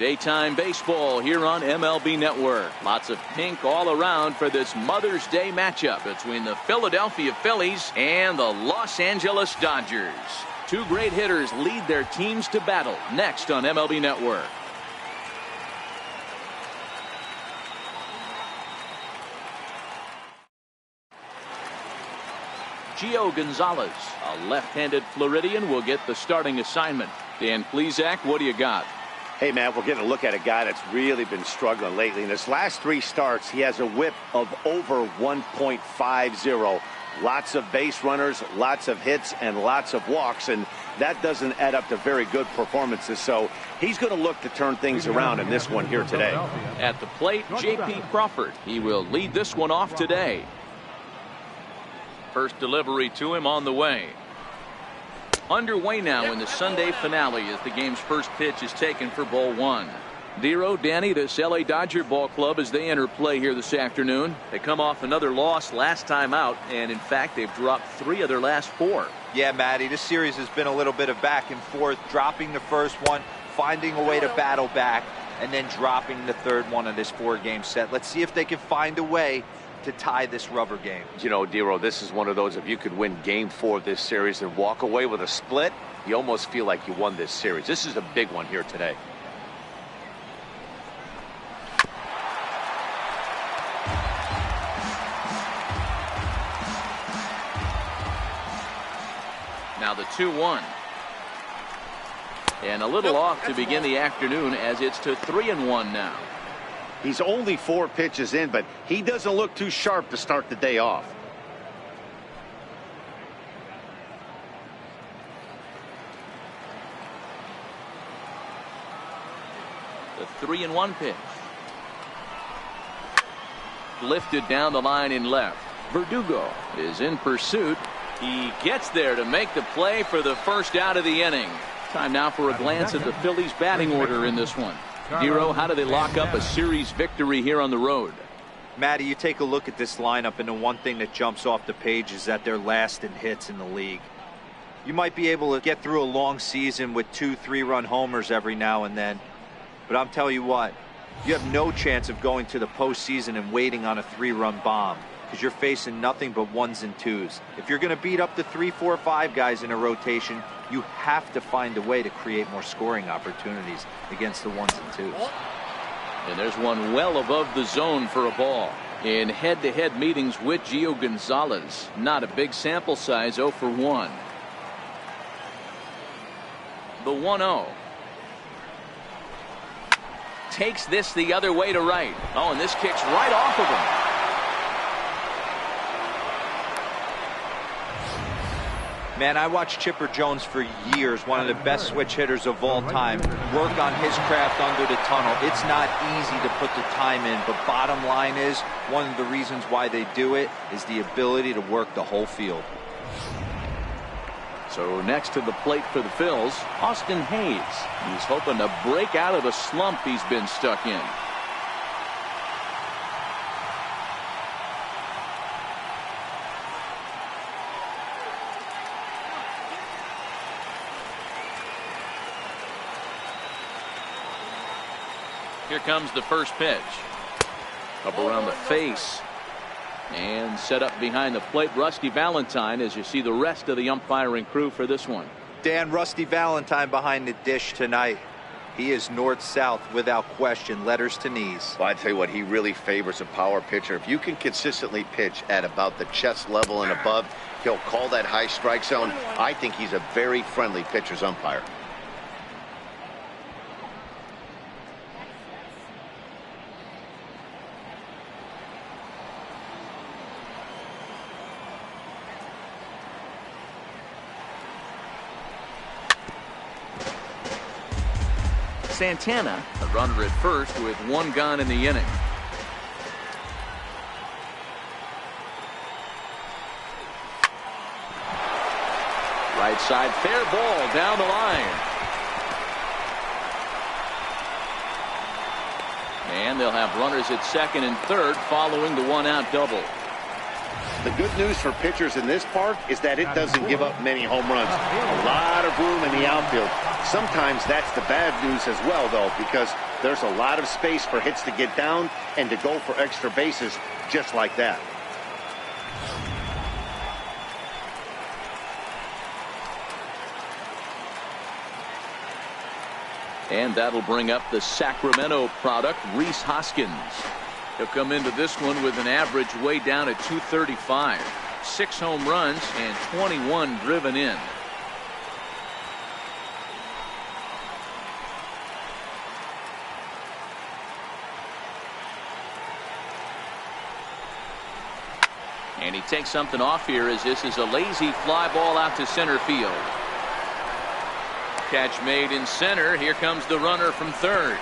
Daytime baseball here on MLB Network. Lots of pink all around for this Mother's Day matchup between the Philadelphia Phillies and the Los Angeles Dodgers. Two great hitters lead their teams to battle next on MLB Network. Gio Gonzalez, a left-handed Floridian, will get the starting assignment. Dan Plesac, what do you got? Hey, man, we're getting a look at a guy that's really been struggling lately. In his last 3 starts, he has a whip of over 1.50. Lots of base runners, lots of hits, and lots of walks, and that doesn't add up to very good performances. So he's going to look to turn things around in this one here today. At the plate, J.P. Crawford. He will lead this one off today. First delivery to him on the way. Underway now in the Sunday finale as the game's first pitch is taken for ball 1. Dero, Danny, this LA Dodger ball club as they enter play here this afternoon. They come off another loss last time out, and in fact they've dropped 3 of their last 4. Yeah, Matty, this series has been a little bit of back and forth, dropping the first one, finding a way to battle back, and then dropping the third one of this 4-game set. Let's see if they can find a way to tie this rubber game. You know, Dero, this is one of those, if you could win game 4 of this series and walk away with a split, you almost feel like you won this series. This is a big one here today. Now the 2-1. And a little off to begin the afternoon as it's to 3-1 now. He's only 4 pitches in, but he doesn't look too sharp to start the day off. The 3-1 pitch. Lifted down the line in left. Verdugo is in pursuit. He gets there to make the play for the first out of the inning. Time now for a glance at the Phillies batting order in this one. Dero, how do they lock up a series victory here on the road? Matty, you take a look at this lineup, and the one thing that jumps off the page is that they're last in hits in the league. You might be able to get through a long season with 2 3-run homers every now and then, but I'm telling you what, you have no chance of going to the postseason and waiting on a 3-run bomb, because you're facing nothing but 1s and 2s. If you're going to beat up the 3, 4, 5 guys in a rotation, you have to find a way to create more scoring opportunities against the 1s and 2s. And there's one well above the zone for a ball. In head-to-head meetings with Gio Gonzalez, not a big sample size, 0 for 1. The 1-0. Takes this the other way to right. Oh, and this kicks right off of him. Man, I watched Chipper Jones for years, one of the best switch hitters of all time, work on his craft under the tunnel. It's not easy to put the time in, but bottom line is, one of the reasons why they do it is the ability to work the whole field. So next to the plate for the Phils, Austin Hayes. He's hoping to break out of the slump he's been stuck in. Here comes the first pitch. Up around the face. And set up behind the plate, Rusty Valentine, as you see the rest of the umpiring crew for this one. Dan, Rusty Valentine behind the dish tonight. He is north-south without question, letters to knees. Well, I tell you what, he really favors a power pitcher. If you can consistently pitch at about the chest level and above, he'll call that high strike zone. I think he's a very friendly pitcher's umpire. Santana, a runner at first with 1 gone in the inning. Right side, fair ball down the line. And they'll have runners at second and third following the 1-out double. The good news for pitchers in this park is that it doesn't give up many home runs. A lot of room in the outfield. Sometimes that's the bad news as well, though, because there's a lot of space for hits to get down and to go for extra bases just like that. And that'll bring up the Sacramento product, Rhys Hoskins. He'll come into this one with an average way down at 235. 6 home runs and 21 driven in. And he takes something off here as this is a lazy fly ball out to center field. Catch made in center. Here comes the runner from third.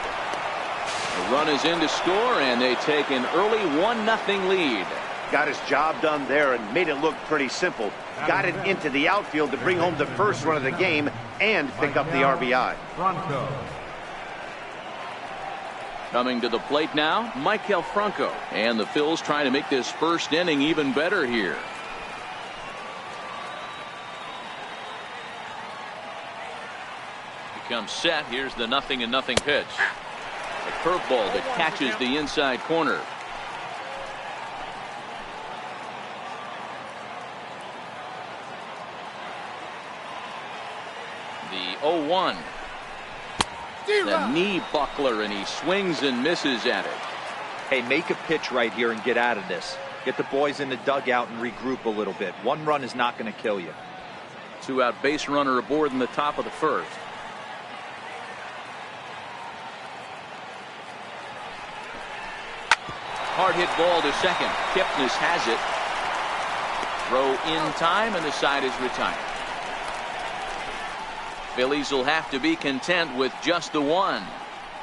The run is in to score, and they take an early 1-0 lead. Got his job done there and made it look pretty simple. Got it into the outfield to bring home the first run of the game and pick up the RBI. Coming to the plate now, Maikel Franco. And the Phils trying to make this first inning even better here. He comes set. Here's the 0-0 pitch. A curveball that catches the inside corner. The 0-1. The knee buckler, and he swings and misses at it. Hey, make a pitch right here and get out of this. Get the boys in the dugout and regroup a little bit. One run is not going to kill you. 2-out base runner aboard in the top of the first. Hard hit ball to second. Kipnis has it. Throw in time, and the side is retired. Phillies will have to be content with just the one.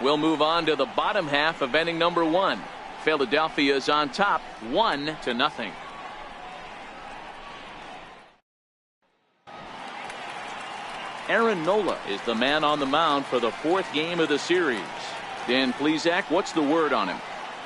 We'll move on to the bottom half of inning number 1. Philadelphia is on top 1-0. Aaron Nola is the man on the mound for the 4th game of the series. Dan Plesac, what's the word on him?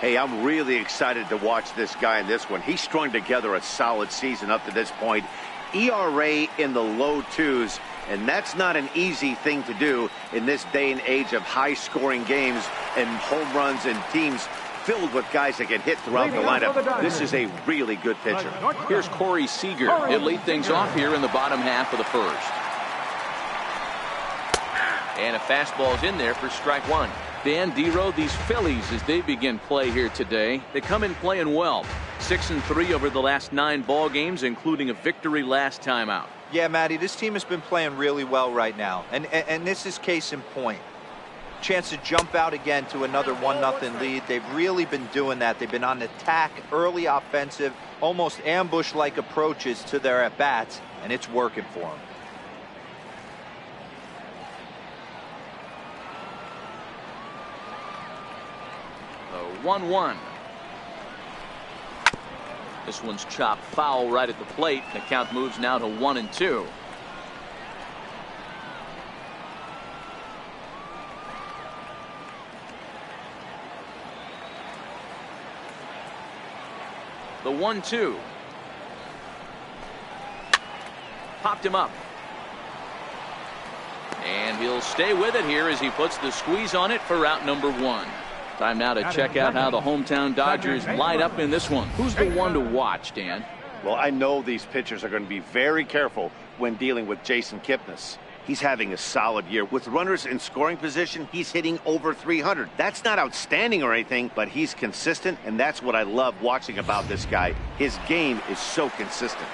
Hey, I'm really excited to watch this guy in this one. He's strung together a solid season up to this point. ERA in the low 2s, and that's not an easy thing to do in this day and age of high-scoring games and home runs and teams filled with guys that can hit throughout the lineup. This is a really good pitcher. Here's Corey Seager. He'll lead things off here in the bottom half of the first. And a fastball's in there for strike 1. Dan Dero, these Phillies, as they begin play here today, they come in playing well. 6-3 over the last 9 ball games, including a victory last time out. Yeah, Matty, this team has been playing really well right now, and this is case in point. Chance to jump out again to another 1-0 lead. They've really been doing that. They've been on attack, early offensive, almost ambush-like approaches to their at-bats, and it's working for them. 1-1. This one's chopped foul right at the plate. The count moves now to 1-2. The 1-2. Popped him up. And he'll stay with it here as he puts the squeeze on it for out number 1. Time now to check out how the hometown Dodgers line up in this one. Who's the one to watch, Dan? Well, I know these pitchers are going to be very careful when dealing with Jason Kipnis. He's having a solid year. With runners in scoring position, he's hitting over 300. That's not outstanding or anything, but he's consistent, and that's what I love watching about this guy. His game is so consistent.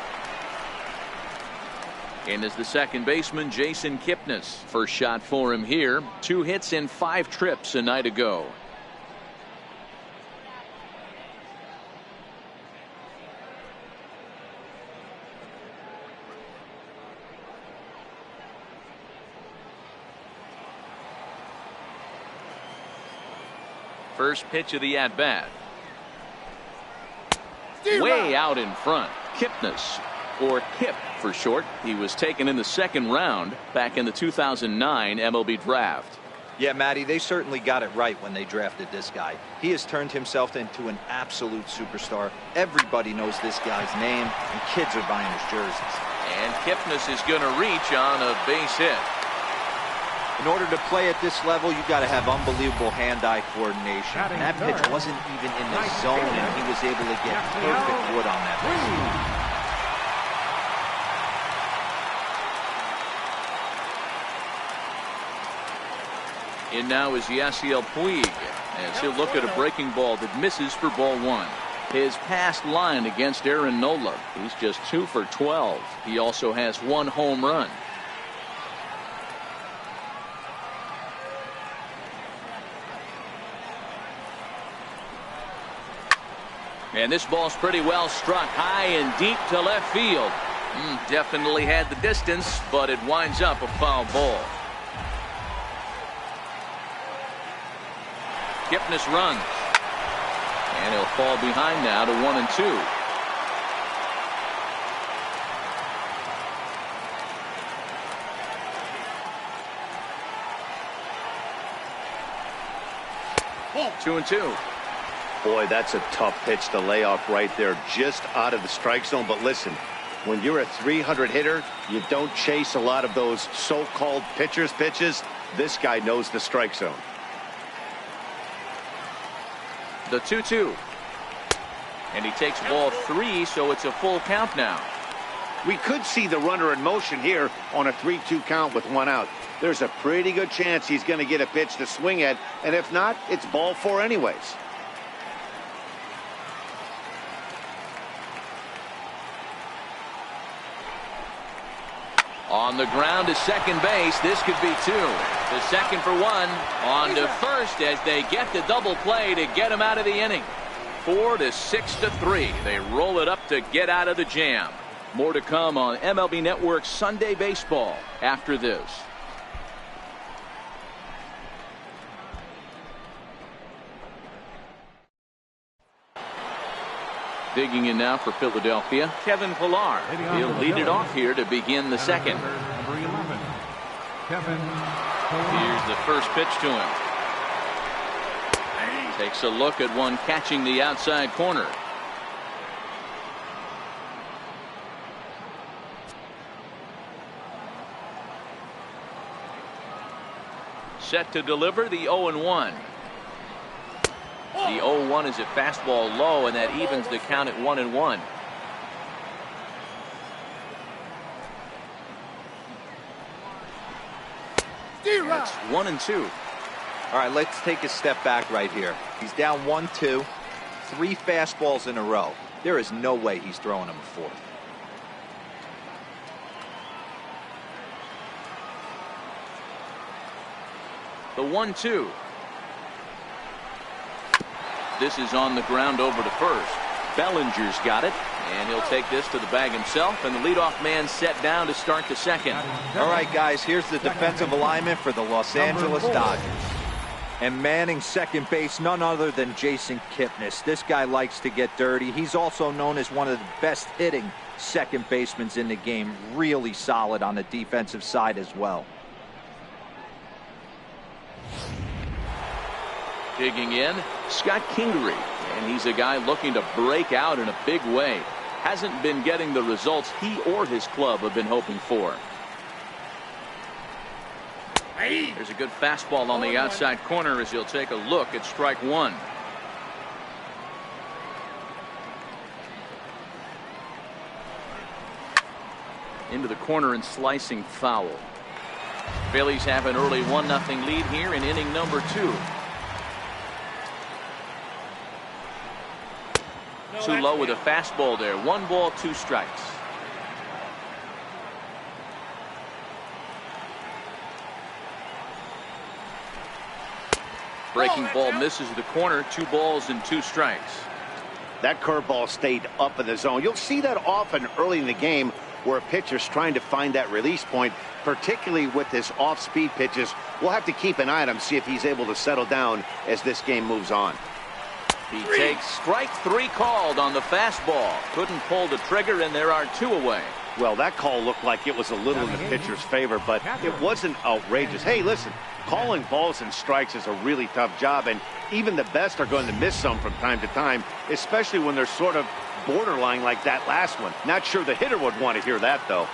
And is the second baseman, Jason Kipnis. First shot for him here. 2 hits in 5 trips a night ago. First pitch of the at-bat. Way out in front. Kipnis, or Kip for short. He was taken in the 2nd round back in the 2009 MLB draft. Yeah, Matty, they certainly got it right when they drafted this guy. He has turned himself into an absolute superstar. Everybody knows this guy's name, and kids are buying his jerseys. And Kipnis is going to reach on a base hit. In order to play at this level, you got to have unbelievable hand-eye coordination. And that pitch wasn't even in the zone, and he was able to get perfect wood on that pitch. In now is Yasiel Puig as he'll look at a breaking ball that misses for ball one. His past line against Aaron Nola, he's just 2 for 12. He also has 1 home run. And this ball's pretty well struck high and deep to left field. Definitely had the distance, but it winds up a foul ball. Kipnis runs. And he'll fall behind now to 1 and 2. Two and 2. Boy, that's a tough pitch to lay off right there, just out of the strike zone. But listen, when you're a 300 hitter, you don't chase a lot of those so-called pitcher's pitches. This guy knows the strike zone. The 2-2. And he takes ball 3, so it's a full count now. We could see the runner in motion here on a 3-2 count with 1 out. There's a pretty good chance he's going to get a pitch to swing at, and if not, it's ball 4 anyways. On the ground to second base. This could be 2. The second for 1. On to first as they get the double play to get him out of the inning. 4 to 6 to 3. They roll it up to get out of the jam. More to come on MLB Network Sunday Baseball after this. Digging in now for Philadelphia, Kevin Pillar. He'll lead it off here to begin the second. Number 11, Kevin Pillar. Here's the first pitch to him. Takes a look at one catching the outside corner. Set to deliver the 0-1. The 0-1 is a fastball low, and that evens the count at 1-1. It's 1-2. All right, let's take a step back right here. He's down 1-2, 3 fastballs in a row. There is no way he's throwing him a fourth. The 1-2. This is on the ground over to first. Bellinger's got it, and he'll take this to the bag himself, and the leadoff man set down to start the second. All right, guys, here's the defensive alignment for the Los Angeles Dodgers. And manning second base, none other than Jason Kipnis. This guy likes to get dirty. He's also known as one of the best hitting second basemen in the game. Really solid on the defensive side as well. Digging in, Scott Kingery, and he's a guy looking to break out in a big way. Hasn't been getting the results he or his club have been hoping for. There's a good fastball on the outside corner as he'll take a look at strike 1. Into the corner and slicing foul. Phillies have an early 1-0 lead here in inning number 2. Too low with a fastball there. 1 ball, 2 strikes. Breaking ball misses the corner. 2 balls and 2 strikes. That curveball stayed up in the zone. You'll see that often early in the game where a pitcher's trying to find that release point, particularly with his off-speed pitches. We'll have to keep an eye on him, see if he's able to settle down as this game moves on. He takes strike 3 called on the fastball. Couldn't pull the trigger, and there are 2 away. Well, that call looked like it was a little in the pitcher's favor, but it wasn't outrageous. Hey, listen, calling balls and strikes is a really tough job, and even the best are going to miss some from time to time, especially when they're sort of borderline like that last one. Not sure the hitter would want to hear that, though.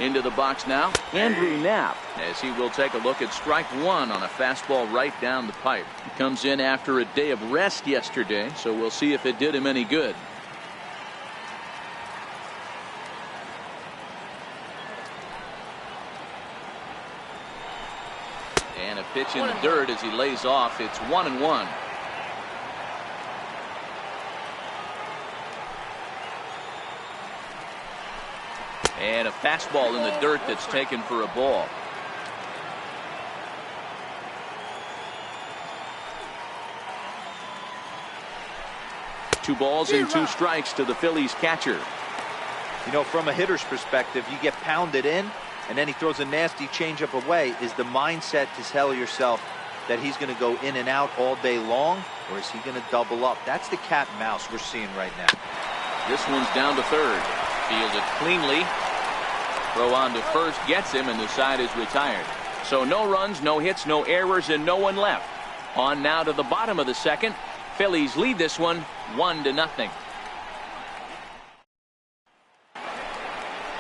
Into the box now, Andrew Knapp, as he will take a look at strike one on a fastball right down the pipe. He comes in after a day of rest yesterday, so we'll see if it did him any good. And a pitch in the dirt as he lays off. It's 1-1. And a fastball in the dirt that's taken for a ball. Two balls and two strikes to the Phillies catcher. You know, from a hitter's perspective, you get pounded in, and then he throws a nasty changeup away. Is the mindset to tell yourself that he's going to go in and out all day long, or is he going to double up? That's the cat and mouse we're seeing right now. This one's down to third. Fielded cleanly. Throw on to first gets him, and the side is retired. So no runs, no hits, no errors, and no one left. On now to the bottom of the second. Phillies lead this one 1-0.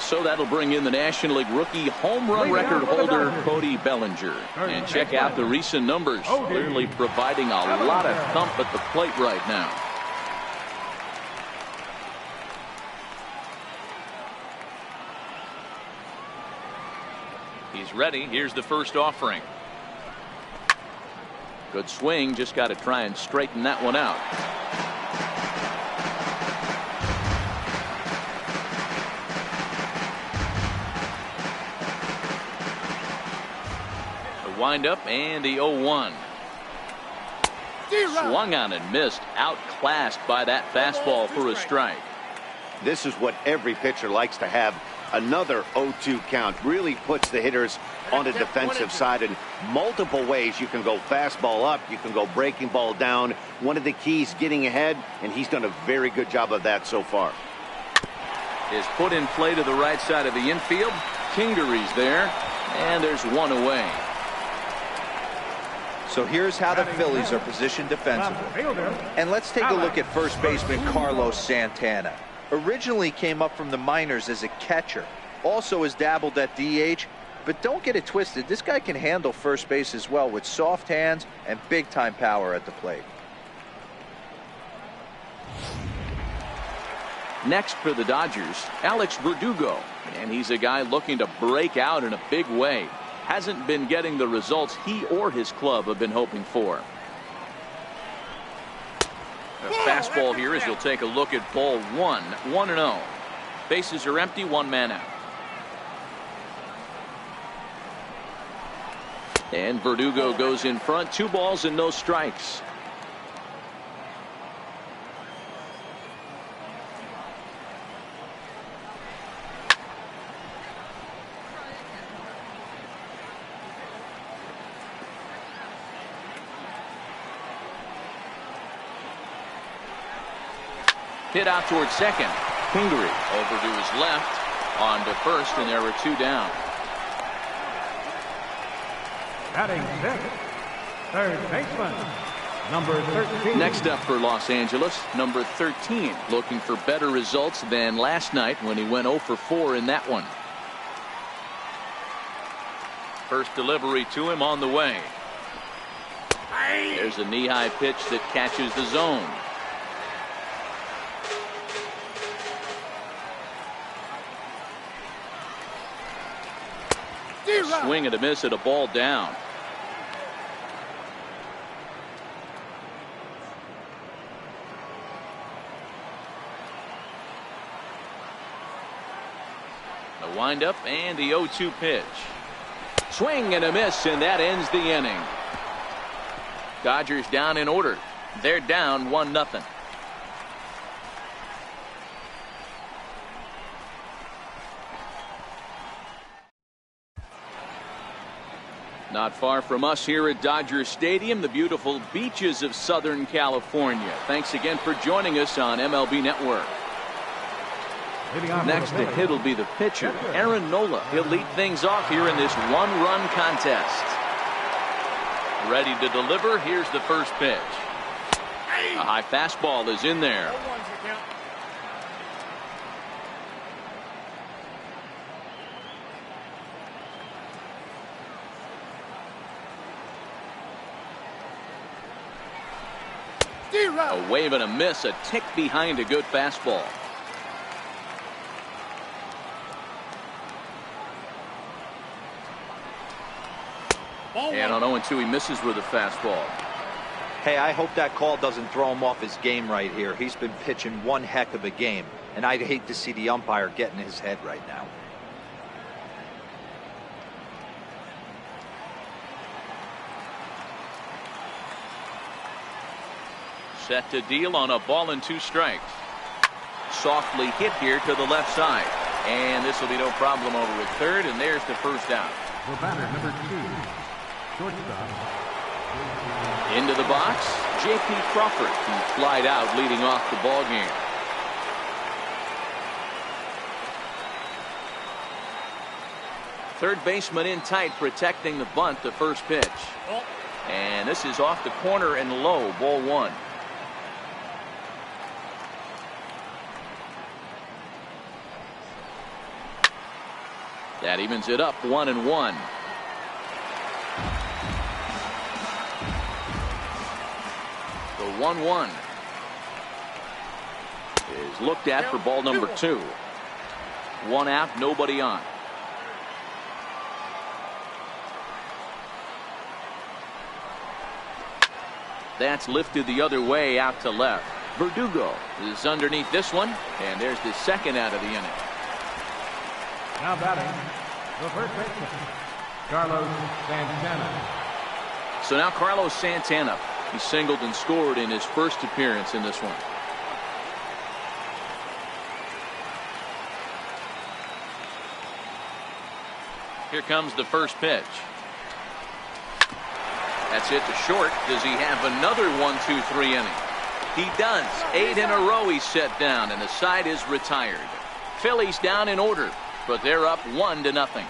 So that'll bring in the National League rookie home run record holder Cody Bellinger. And check out the recent numbers. Clearly providing a lot of thump at the plate right now. He's ready. Here's the first offering. Good swing. Just got to try and straighten that one out. The windup and the 0-1. Swung on and missed. Outclassed by that fastball for a strike. This is what every pitcher likes to have. Another 0-2 count really puts the hitters on the defensive side in multiple ways. You can go fastball up, you can go breaking ball down. One of the keys, getting ahead, and he's done a very good job of that so far. Is put in play to the right side of the infield. Kingery's there, and there's one away. So here's how the Phillies are positioned defensively. And let's take a look at first baseman Carlos Santana. Originally came up from the minors as a catcher. Also has dabbled at DH. But don't get it twisted. This guy can handle first base as well with soft hands and big time power at the plate. Next for the Dodgers, Alex Verdugo. And he's a guy looking to break out in a big way. Hasn't been getting the results he or his club have been hoping for. A fastball here as you'll take a look at ball one. 1-0. Bases are empty, one man out. And Verdugo goes in front. 2 balls and no strikes. Hit out towards second. Kingery over to his left. On to first, and there are 2 down. Batting sixth, third baseman, number 13. Next up for Los Angeles, number 13. Looking for better results than last night when he went 0 for 4 in that one. First delivery to him on the way. There's a knee-high pitch that catches the zone. Swing and a miss at a ball down. The windup and the 0-2 pitch. Swing and a miss, and that ends the inning. Dodgers down in order. They're down 1-0. Not far from us here at Dodger Stadium, the beautiful beaches of Southern California. Thanks again for joining us on MLB Network. Next to hit will be the pitcher, Aaron Nola. He'll lead things off here in this one-run contest. Ready to deliver. Here's the first pitch. A high fastball is in there. A wave and a miss, a tick behind a good fastball. And on 0-2, he misses with a fastball. Hey, I hope that call doesn't throw him off his game right here. He's been pitching one heck of a game, and I'd hate to see the umpire get in his head right now. Set to deal on a ball and 2 strikes. Softly hit here to the left side. And this will be no problem over at third, and there's the first out. The batter, number 2, shortstop. Into the box, J.P. Crawford, who flied out leading off the ball game. Third baseman in tight, protecting the bunt, the first pitch. And this is off the corner and low, ball 1. That evens it up, 1-1. The 1-1 is looked at for ball number 2. 1 out, nobody on. That's lifted the other way out to left. Verdugo is underneath this one, and there's the second out of the inning. Now batting, the first baseman, Carlos Santana. So now Carlos Santana. He singled and scored in his first appearance in this one. Here comes the first pitch. That's it to short. Does he have another 1-2-3 inning? He does. 8 in a row he's set down, and the side is retired. Phillies down in order, but they're up 1-0.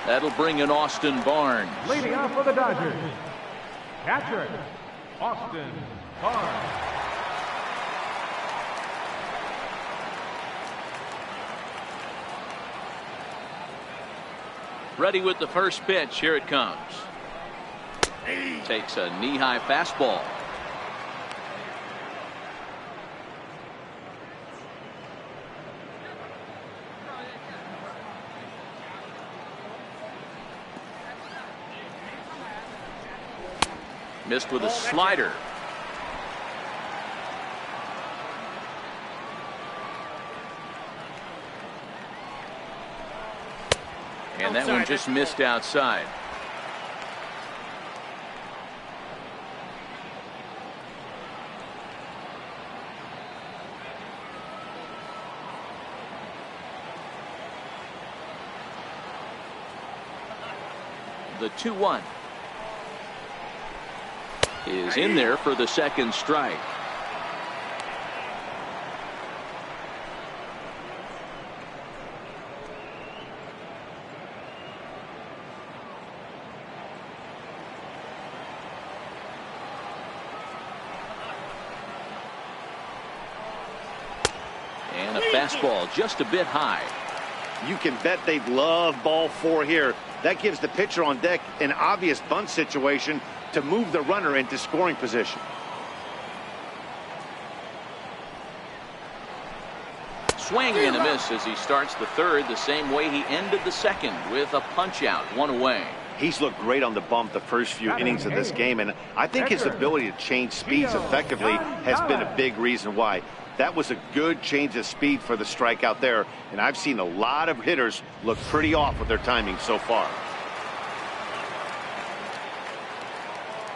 That'll bring in Austin Barnes. Leading off for the Dodgers, catcher, Austin Barnes. Ready with the first pitch. Here it comes. Takes a knee-high fastball. Missed with a slider. And that one just missed outside. The 2-1 is in there for the second strike. And a fastball just a bit high. You can bet they'd love ball 4 here. That gives the pitcher on deck an obvious bunt situation to move the runner into scoring position. Swing and a miss as he starts the third the same way he ended the second, with a punch out, 1 away. He's looked great on the bump the first few innings of this game, and I think his ability to change speeds effectively has been a big reason why. That was a good change of speed for the strikeout there, and I've seen a lot of hitters look pretty off with their timing so far.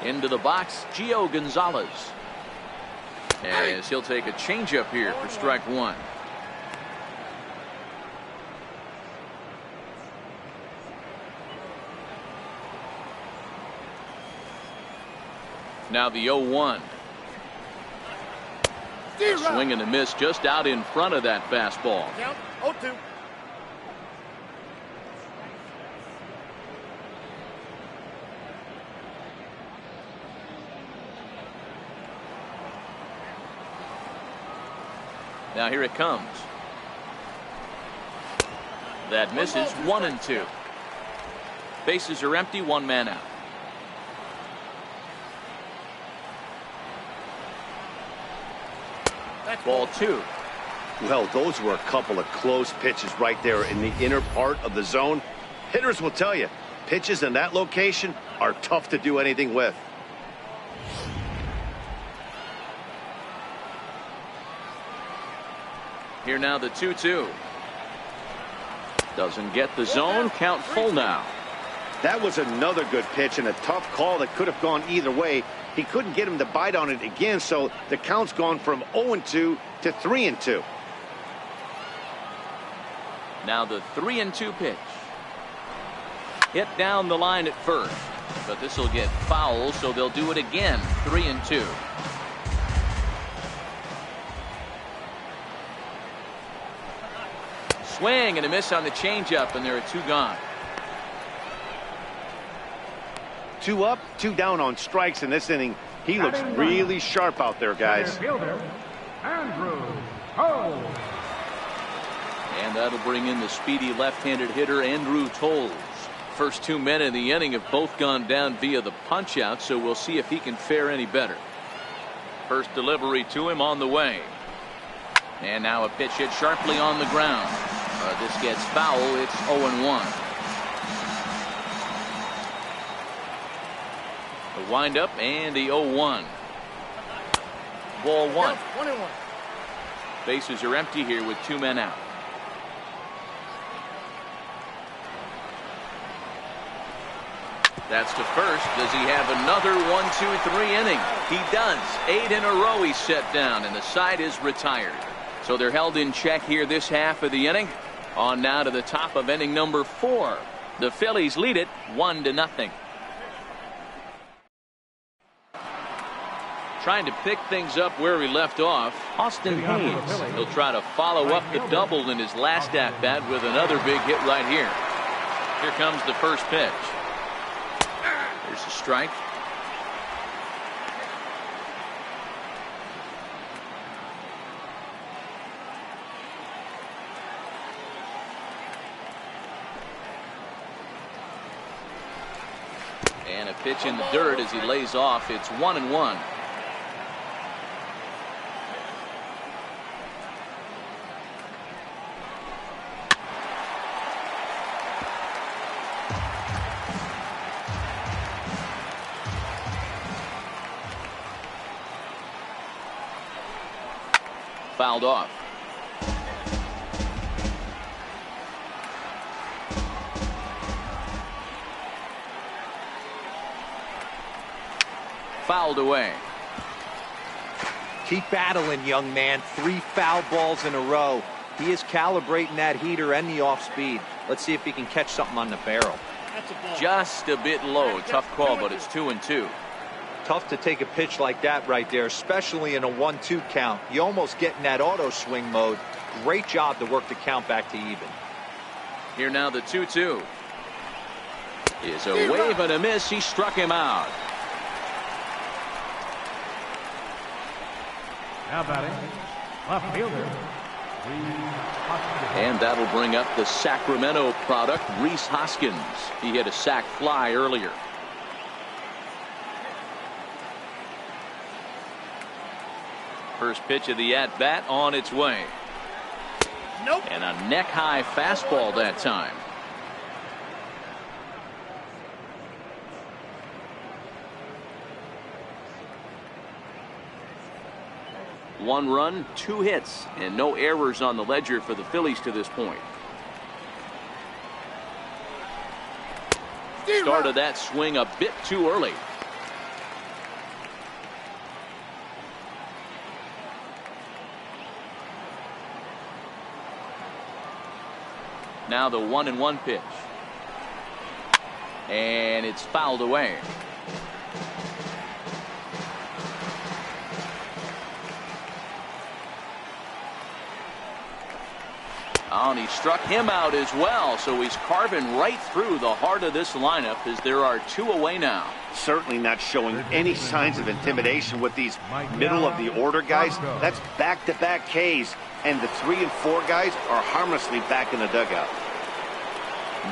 Into the box, Gio Gonzalez, as he'll take a changeup here for strike 1. Now the 0-1. A swing and a miss just out in front of that fastball. Count 0-2. Now here it comes. That misses. 1-2. Bases are empty. One man out. Ball 2. Well, those were a couple of close pitches right there in the inner part of the zone. Hitters will tell you, pitches in that location are tough to do anything with. Here now the 2-2. Doesn't get the zone. Count full now. That was another good pitch and a tough call that could have gone either way. He couldn't get him to bite on it again, so the count's gone from 0-2 to 3-2. Now the 3-2 pitch. Hit down the line at first, but this will get foul, so they'll do it again. 3-2. Swing and a miss on the changeup, and there are 2 gone. 2 up, 2 down on strikes in this inning. He looks really sharp out there, guys. And that'll bring in the speedy left-handed hitter Andrew Toles. First 2 men in the inning have both gone down via the punch-out, so we'll see if he can fare any better. First delivery to him on the way. And now a pitch hit sharply on the ground. This gets foul. It's 0-1. The windup and the 0-1. Ball 1. 1-1. Bases are empty here with 2 men out. That's to first. Does he have another 1-2-3 inning? He does. 8 in a row he's set down, and the side is retired. So they're held in check here this half of the inning. On now to the top of inning number 4. The Phillies lead it 1-0. Trying to pick things up where he left off, Austin Hayes. He'll try to follow up the double in his last at-bat with another big hit right here. Here comes the first pitch. There's a strike. And a pitch in the dirt as he lays off. It's 1-1. Fouled off. Fouled away. Keep battling, young man. 3 foul balls in a row. He is calibrating that heater and the off speed. Let's see if he can catch something on the barrel. Just a bit low. Tough call, but it's 2-2. Tough to take a pitch like that right there, especially in a 1-2 count. You almost get in that auto swing mode. Great job to work the count back to even. Here now the 2-2. Is a wave and a miss. He struck him out. Now batting, left fielder. And that'll bring up the Sacramento product, Rhys Hoskins. He hit a sac fly earlier. First pitch of the at-bat on its way. Nope. And a neck-high fastball that time. One run, 2 hits, and no errors on the ledger for the Phillies to this point. Started that swing a bit too early. Now the 1-1 pitch. And it's fouled away. Oh, and he struck him out as well, so he's carving right through the heart of this lineup as there are 2 away now. Certainly not showing any signs of intimidation with these middle of the order guys. That's back-to-back Ks, and the 3 and 4 guys are harmlessly back in the dugout.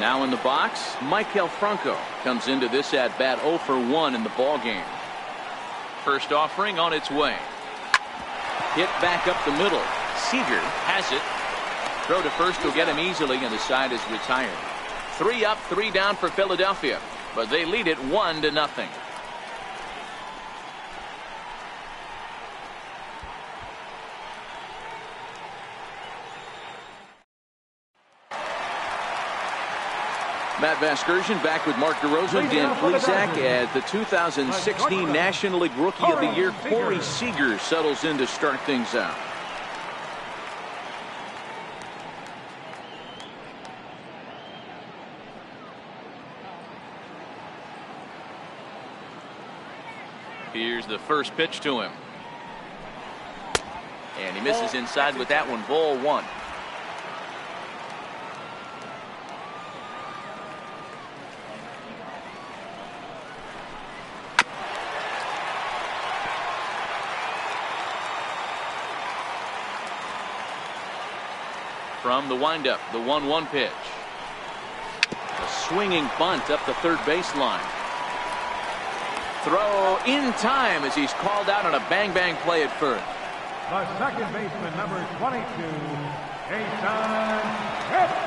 Now in the box, Maikel Franco comes into this at bat 0 for 1 in the ball game. First offering on its way. Hit back up the middle. Seager has it. Throw to first will get him easily, and the side is retired. 3 up, 3 down for Philadelphia, but they lead it 1-0. Matt Vasgersian back with Mark DeRosa and Dan Plesac as the 2016 National League Rookie of the Year, Corey Seager, settles in to start things out. Here's the first pitch to him. And he misses inside with that one. Ball 1. From the windup, the 1-1 pitch. A swinging bunt up the third baseline. Throw in time as he's called out on a bang-bang play at first. The second baseman, number 22, Jason Kipnis.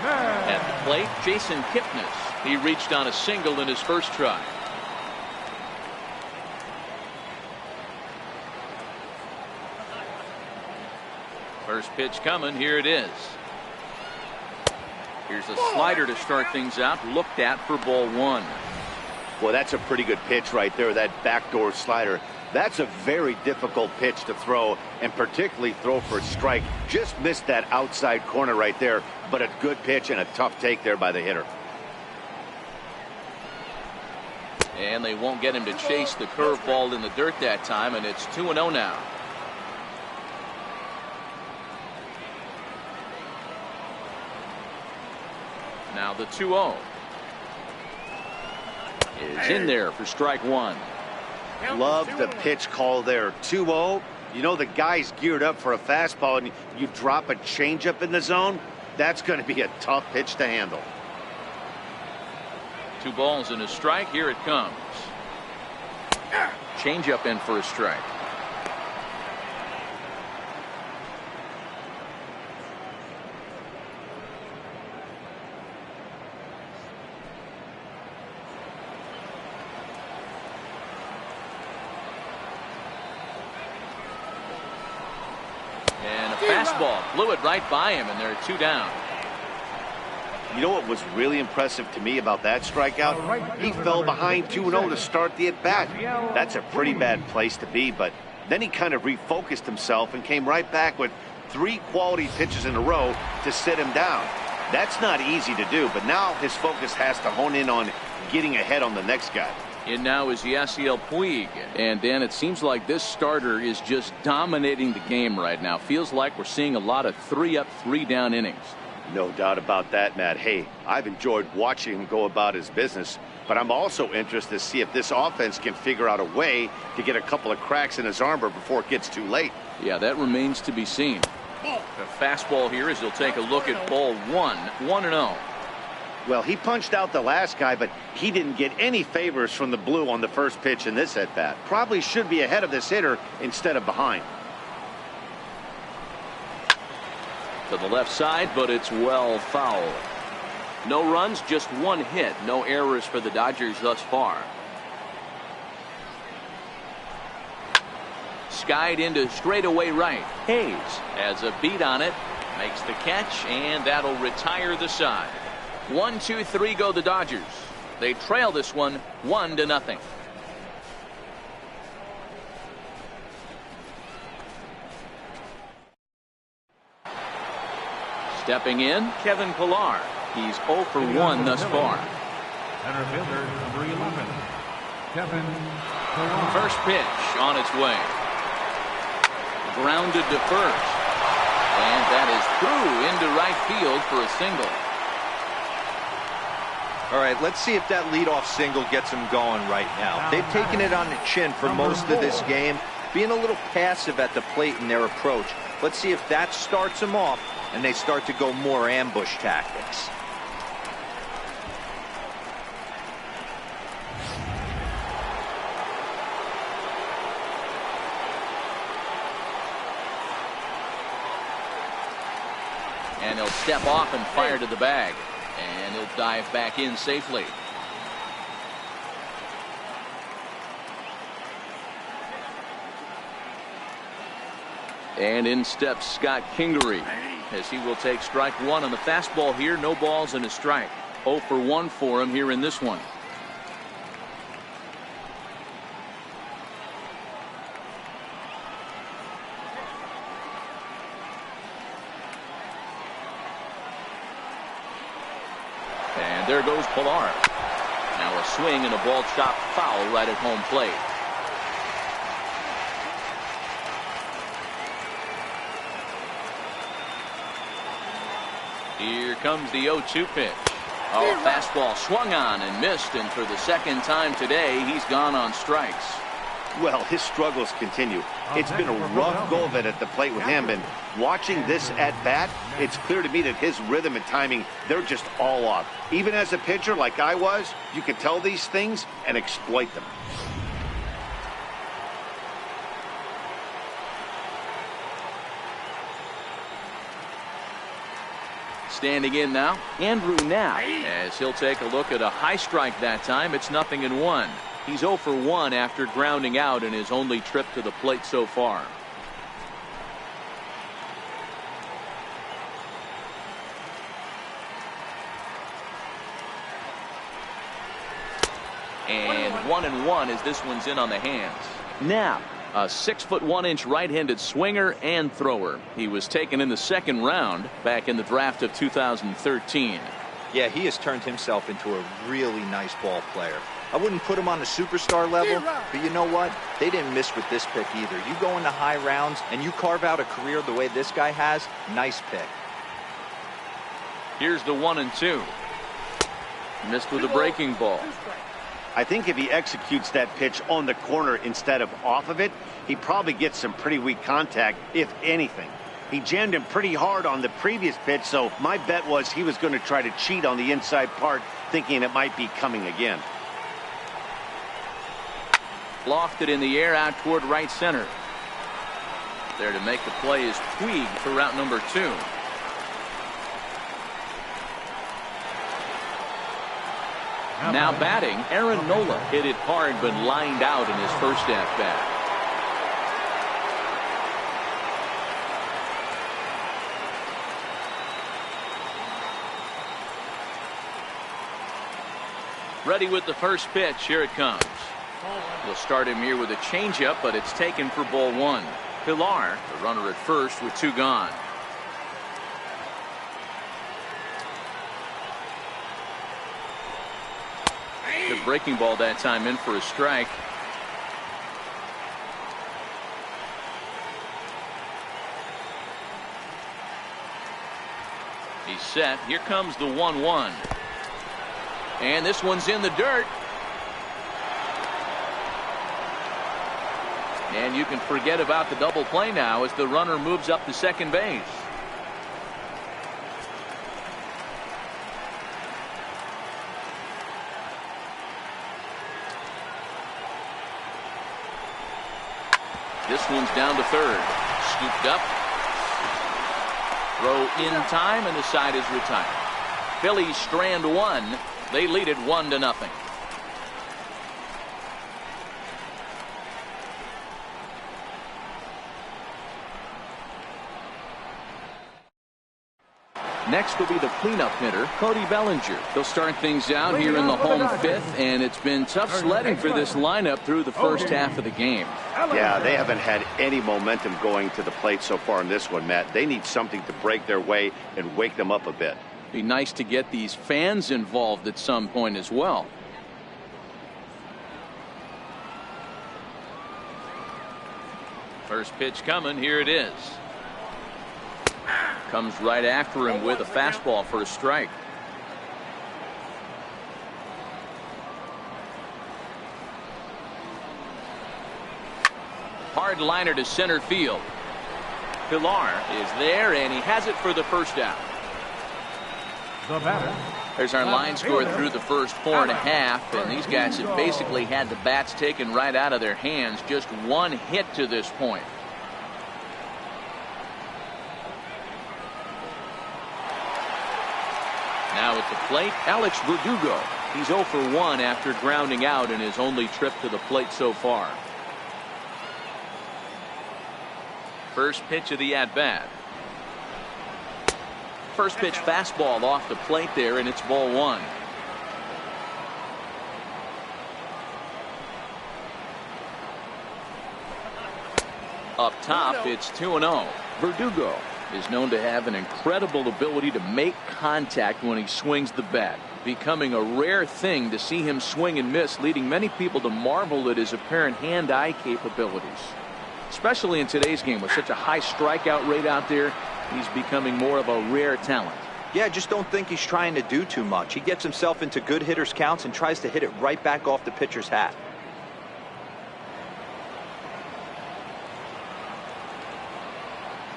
At the plate, Jason Kipnis. He reached on a single in his first try. First pitch coming. Here it is. Here's a slider to start things out. Looked at for ball 1. Well, that's a pretty good pitch right there, that backdoor slider. That's a very difficult pitch to throw, and particularly throw for a strike. Just missed that outside corner right there, but a good pitch and a tough take there by the hitter. And they won't get him to chase the curveball in the dirt that time, and it's 2-0 now. Now the 2-0 is in there for strike 1. Love the pitch call there. 2-0. You know the guy's geared up for a fastball, and you drop a changeup in the zone. That's going to be a tough pitch to handle. 2 balls and a strike. Here it comes. Changeup in for a strike. Fastball blew it right by him, and they're 2 down. You know what was really impressive to me about that strikeout? He fell behind 2-0 to start the at-bat. That's a pretty bad place to be, but then he kind of refocused himself and came right back with 3 quality pitches in a row to sit him down. That's not easy to do, but now his focus has to hone in on getting ahead on the next guy. In now is Yasiel Puig. And Dan, it seems like this starter is just dominating the game right now. Feels like we're seeing a lot of 3 up, 3 down innings. No doubt about that, Matt. Hey, I've enjoyed watching him go about his business, but I'm also interested to see if this offense can figure out a way to get a couple of cracks in his armor before it gets too late. Yeah, that remains to be seen. A fastball here as he'll take a look at ball 1. 1-0. Well, he punched out the last guy, but he didn't get any favors from the blue on the first pitch in this at-bat. Probably should be ahead of this hitter instead of behind. To the left side, but it's well foul. No runs, just 1 hit. No errors for the Dodgers thus far. Skied into straightaway right. Hayes has a beat on it, makes the catch, and that'll retire the side. 1, 2, 3 go the Dodgers. They trail this one 1-0. Stepping in, Kevin Pillar. He's 0 for 1 thus far. Center fielder, number 11, Kevin Pillar. First pitch on its way. Grounded to first. And that is through into right field for a single. All right, let's see if that leadoff single gets them going right now. They've taken it on the chin for most of this game, being a little passive at the plate in their approach. Let's see if that starts them off and they start to go more ambush tactics. And he'll step off and fire to the bag. And he'll dive back in safely. And in steps Scott Kingery, as he will take strike one on the fastball here. No balls and a strike. 0 for 1 for him here in this one. And there goes Pilar. Now a swing and a ball chopped foul right at home plate. Here comes the 0-2 pitch. Oh, fastball swung on and missed, and for the second time today, he's gone on strikes. Well, his struggles continue. It's been a rough go of it at the plate with him, and watching this at bat, it's clear to me that his rhythm and timing, they're just all off. Even as a pitcher like I was, you can tell these things and exploit them. Standing in now, Andrew Knapp, as he'll take a look at a high strike that time. It's 0-1. He's 0 for 1 after grounding out in his only trip to the plate so far. And 1-1 as this one's in on the hands. Knapp, a 6'1" right-handed swinger and thrower. He was taken in the second round back in the draft of 2013. Yeah, he has turned himself into a really nice ball player. I wouldn't put him on the superstar level, but you know what? They didn't miss with this pick either. You go into high rounds and you carve out a career the way this guy has, nice pick. Here's the 1-2. Missed with a breaking ball. I think if he executes that pitch on the corner instead of off of it, he probably gets some pretty weak contact, if anything. He jammed him pretty hard on the previous pitch, so my bet was he was going to try to cheat on the inside part, thinking it might be coming again. Lofted in the air out toward right center. There to make the play is Puig for route number 2. Now batting, Aaron Nola hit it hard but lined out in his first at-bat. Ready with the first pitch. Here it comes. We'll start him here with a changeup, but it's taken for ball 1. Pilar, the runner at first with 2 gone. The breaking ball that time in for a strike. He's set. Here comes the 1-1. And this one's in the dirt. And you can forget about the double play now as the runner moves up to second base. This one's down to third. Scooped up. Throw in time, and the side is retired. Phillies strand 1. They lead it 1-0. Next will be the cleanup hitter, Cody Bellinger. They'll start things out here in the home 5th, and it's been tough sledding for this lineup through the first half of the game. Yeah, they haven't had any momentum going to the plate so far in this one, Matt. They need something to break their way and wake them up a bit. Be nice to get these fans involved at some point as well. First pitch coming. Here it is. Comes right after him with a fastball for a strike. Hard liner to center field. Pilar is there, and he has it for the first out. The batter. There's our line score through the first 4.5, and these guys have basically had the bats taken right out of their hands. Just one hit to this point. Now at the plate, Alex Verdugo. He's 0 for 1 after grounding out in his only trip to the plate so far. First pitch of the at-bat. First pitch fastball off the plate there, and it's ball 1. Up top, it's 2-0. Verdugo is known to have an incredible ability to make contact when he swings the bat, becoming a rare thing to see him swing and miss, leading many people to marvel at his apparent hand-eye capabilities. Especially in today's game with such a high strikeout rate out there, he's becoming more of a rare talent. Yeah, I just don't think he's trying to do too much. He gets himself into good hitters' counts and tries to hit it right back off the pitcher's hat.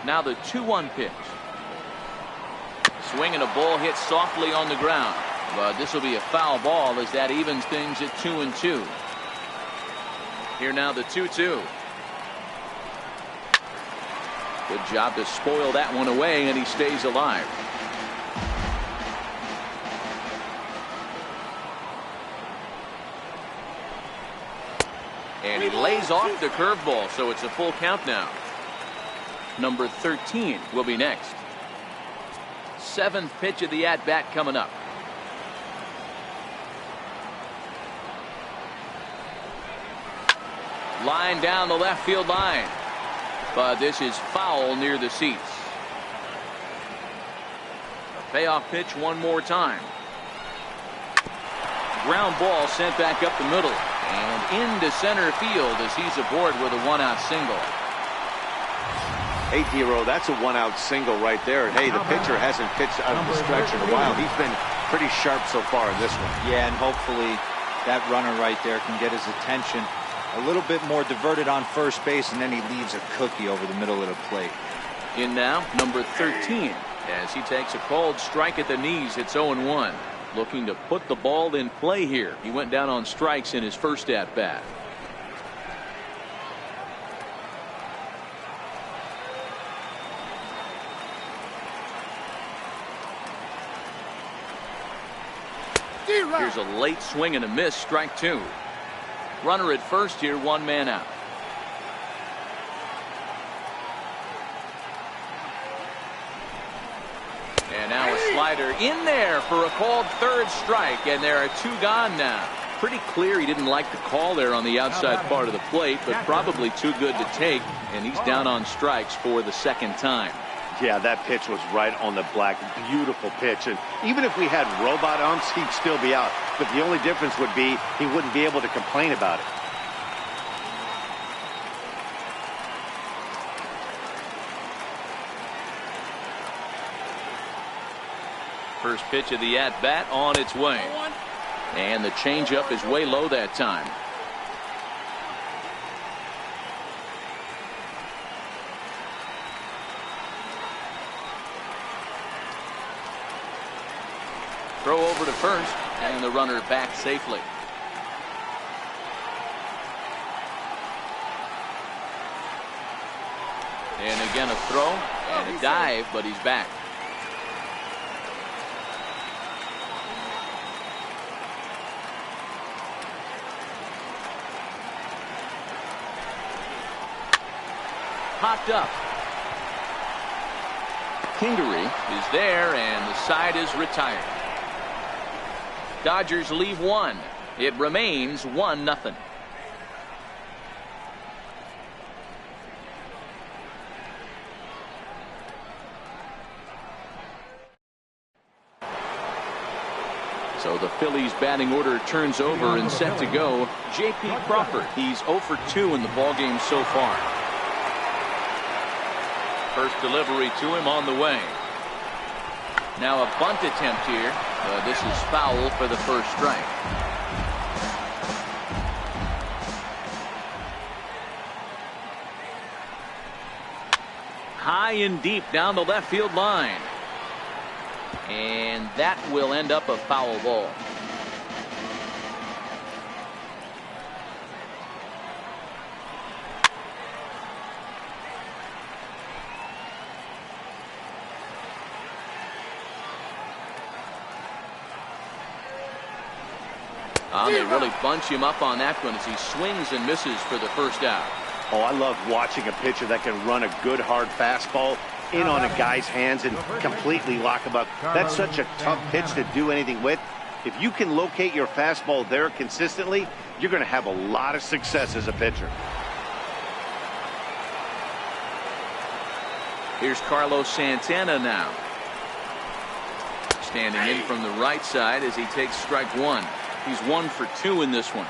Now the 2-1 pitch. Swinging a ball hit softly on the ground. But this will be a foul ball as that evens things at 2-2. Here now the 2-2. Good job to spoil that one away, and he stays alive. And he lays off the curveball, so it's a full count now. Number 13 will be next. 7th pitch of the at-bat coming up. Line down the left field line. But this is foul near the seats. A payoff pitch one more time. Ground ball sent back up the middle and into center field as he's aboard with a 1-out single. Hey, Dero, that's a 1-out single right there. And hey, the pitcher hasn't pitched out of the stretch in a while. He's been pretty sharp so far in this one. Yeah, and hopefully that runner right there can get his attention. A little bit more diverted on first base, and then he leaves a cookie over the middle of the plate. In now, number 13, as he takes a called strike at the knees. It's 0-1. Looking to put the ball in play here. He went down on strikes in his first at-bat. Here's a late swing and a miss, strike 2. Runner at first here, 1 man out. And now a slider in there for a called third strike, and there are 2 gone now. Pretty clear he didn't like the call there on the outside part of the plate, but probably too good to take, and he's down on strikes for the second time. Yeah, that pitch was right on the black. Beautiful pitch. And even if we had robot umps, he'd still be out. But the only difference would be he wouldn't be able to complain about it. First pitch of the at-bat on its way. And the changeup is way low that time. Throw over to first, and the runner back safely. And again a throw and a dive, but he's back. Popped up. Kingery is there, and the side is retired. Dodgers leave 1. It remains 1-0. So the Phillies batting order turns over and set to go. J.P. Crawford, he's 0 for 2 in the ballgame so far. First delivery to him on the way. Now a bunt attempt here. This is foul for the first strike. High and deep down the left field line. And that will end up a foul ball. They really bunch him up on that one as he swings and misses for the first out. Oh, I love watching a pitcher that can run a good hard fastball in on a guy's hands and completely lock him up. That's such a tough pitch to do anything with. If you can locate your fastball there consistently, you're going to have a lot of success as a pitcher. Here's Carlos Santana now. Standing in from the right side as he takes strike one. He's 1 for 2 in this one.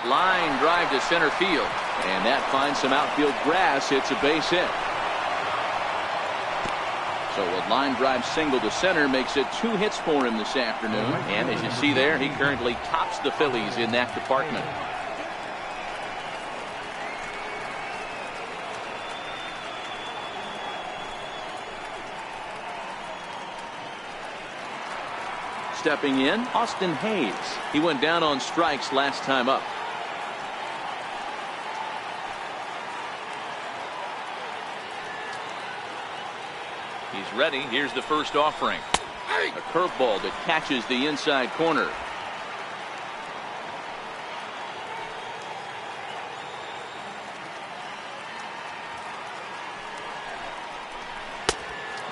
Line drive to center field, and that finds some outfield grass. It's a base hit. So a line drive single to center makes it 2 hits for him this afternoon. And as you see there, he currently tops the Phillies in that department. Stepping in, Austin Hayes. He went down on strikes last time up. He's ready. Here's the first offering. A curveball that catches the inside corner.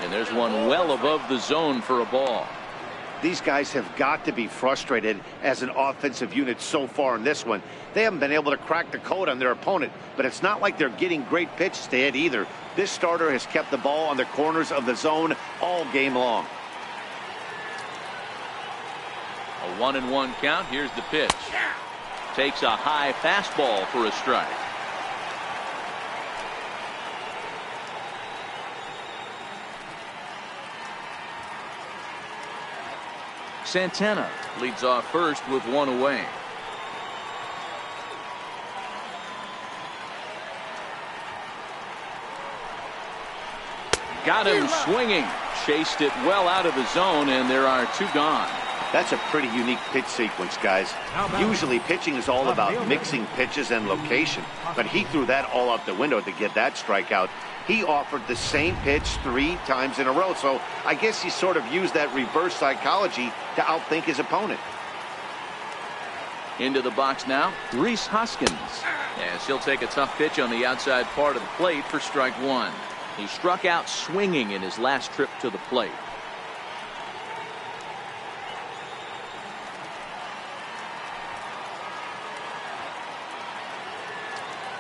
And there's one well above the zone for a ball. These guys have got to be frustrated as an offensive unit so far in this one. They haven't been able to crack the code on their opponent, but it's not like they're getting great pitches to hit either. This starter has kept the ball on the corners of the zone all game long. A 1-1 count. Here's the pitch. Takes a high fastball for a strike. Santana leads off first with 1 away. Got him swinging. Chased it well out of the zone, and there are 2 gone. That's a pretty unique pitch sequence, guys. Usually pitching is all about mixing pitches and location, but he threw that all out the window to get that strikeout. He offered the same pitch 3 times in a row, so I guess he sort of used that reverse psychology to outthink his opponent. Into the box now, Rhys Hoskins. As he'll take a tough pitch on the outside part of the plate for strike 1. He struck out swinging in his last trip to the plate.